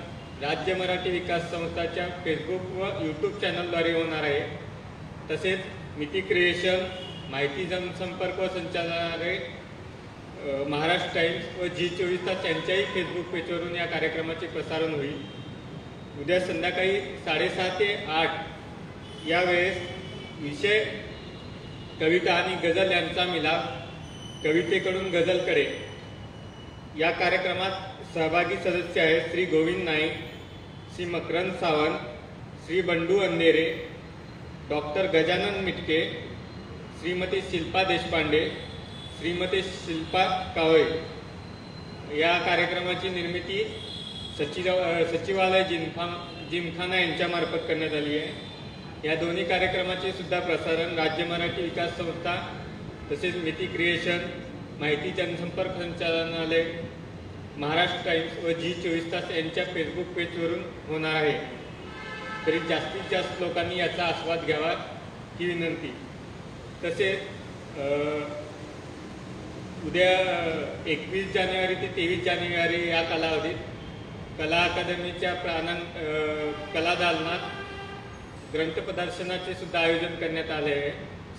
[SPEAKER 5] राज्य मराठी विकास संस्थाच्या फेसबुक व यूट्यूब चॅनलद्वारे होणार आहे. तसेच मिती क्रिएशन, माहिती जनसंपर्क व संचालनालय, महाराष्ट्र टाइम्स व जी24 तास यांच्याही फेसबुक पेजवरून या कार्यक्रमाचे प्रसारण होईल. उद्या संध्याकाळी 6:30 ते 8 या वेळेस विषय कविता आणि गझल यांचा मिलाप, कवितेकडून गझलकडे. या कार्यक्रमात सहभागी सदस्य आहेत श्री गोविंद नाईक, श्री मकरंद सावंत, श्री बंडू अंधेरे, डॉक्टर गजानन मिटके, श्रीमती शिल्पा देशपांडे, श्रीमती शिल्पा कावळे. या कार्यक्रमाची निर्मिती सचिवालय जिमखाना यांच्यामार्फत करण्यात आली आहे. या दोन्ही कार्यक्रमाचे सुद्धा प्रसारण राज्य मराठी विकास संस्था तसेच मिती क्रिएशन, माहिती जनसंपर्क संचालनालय, महाराष्ट्र टाइम्स व जी24 तास यांच्या फेसबुक पेजवरून होणार आहे. तरी जास्तीत जास्त लोकांनी याचा आस्वाद घ्यावा ही विनंती. तसेच उद्या 21 जानेवारी ते 23 जानेवारी या कालावधीत कला अकादमीच्या कला दालनात ग्रंथ प्रदर्शनाचे सुद्धा आयोजन करण्यात आले आहे.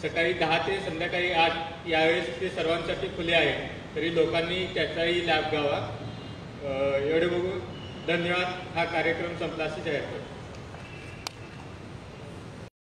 [SPEAKER 5] सकाळी 10 ते संध्याकाळी 8 यावेळेस ते सर्वांसाठी खुले आहे. तरी लोकांनी त्याचाही लाभ घ्यावा. एवढे बघून धन्यवाद. हा कार्यक्रम संपला अशी जाहीर करतो.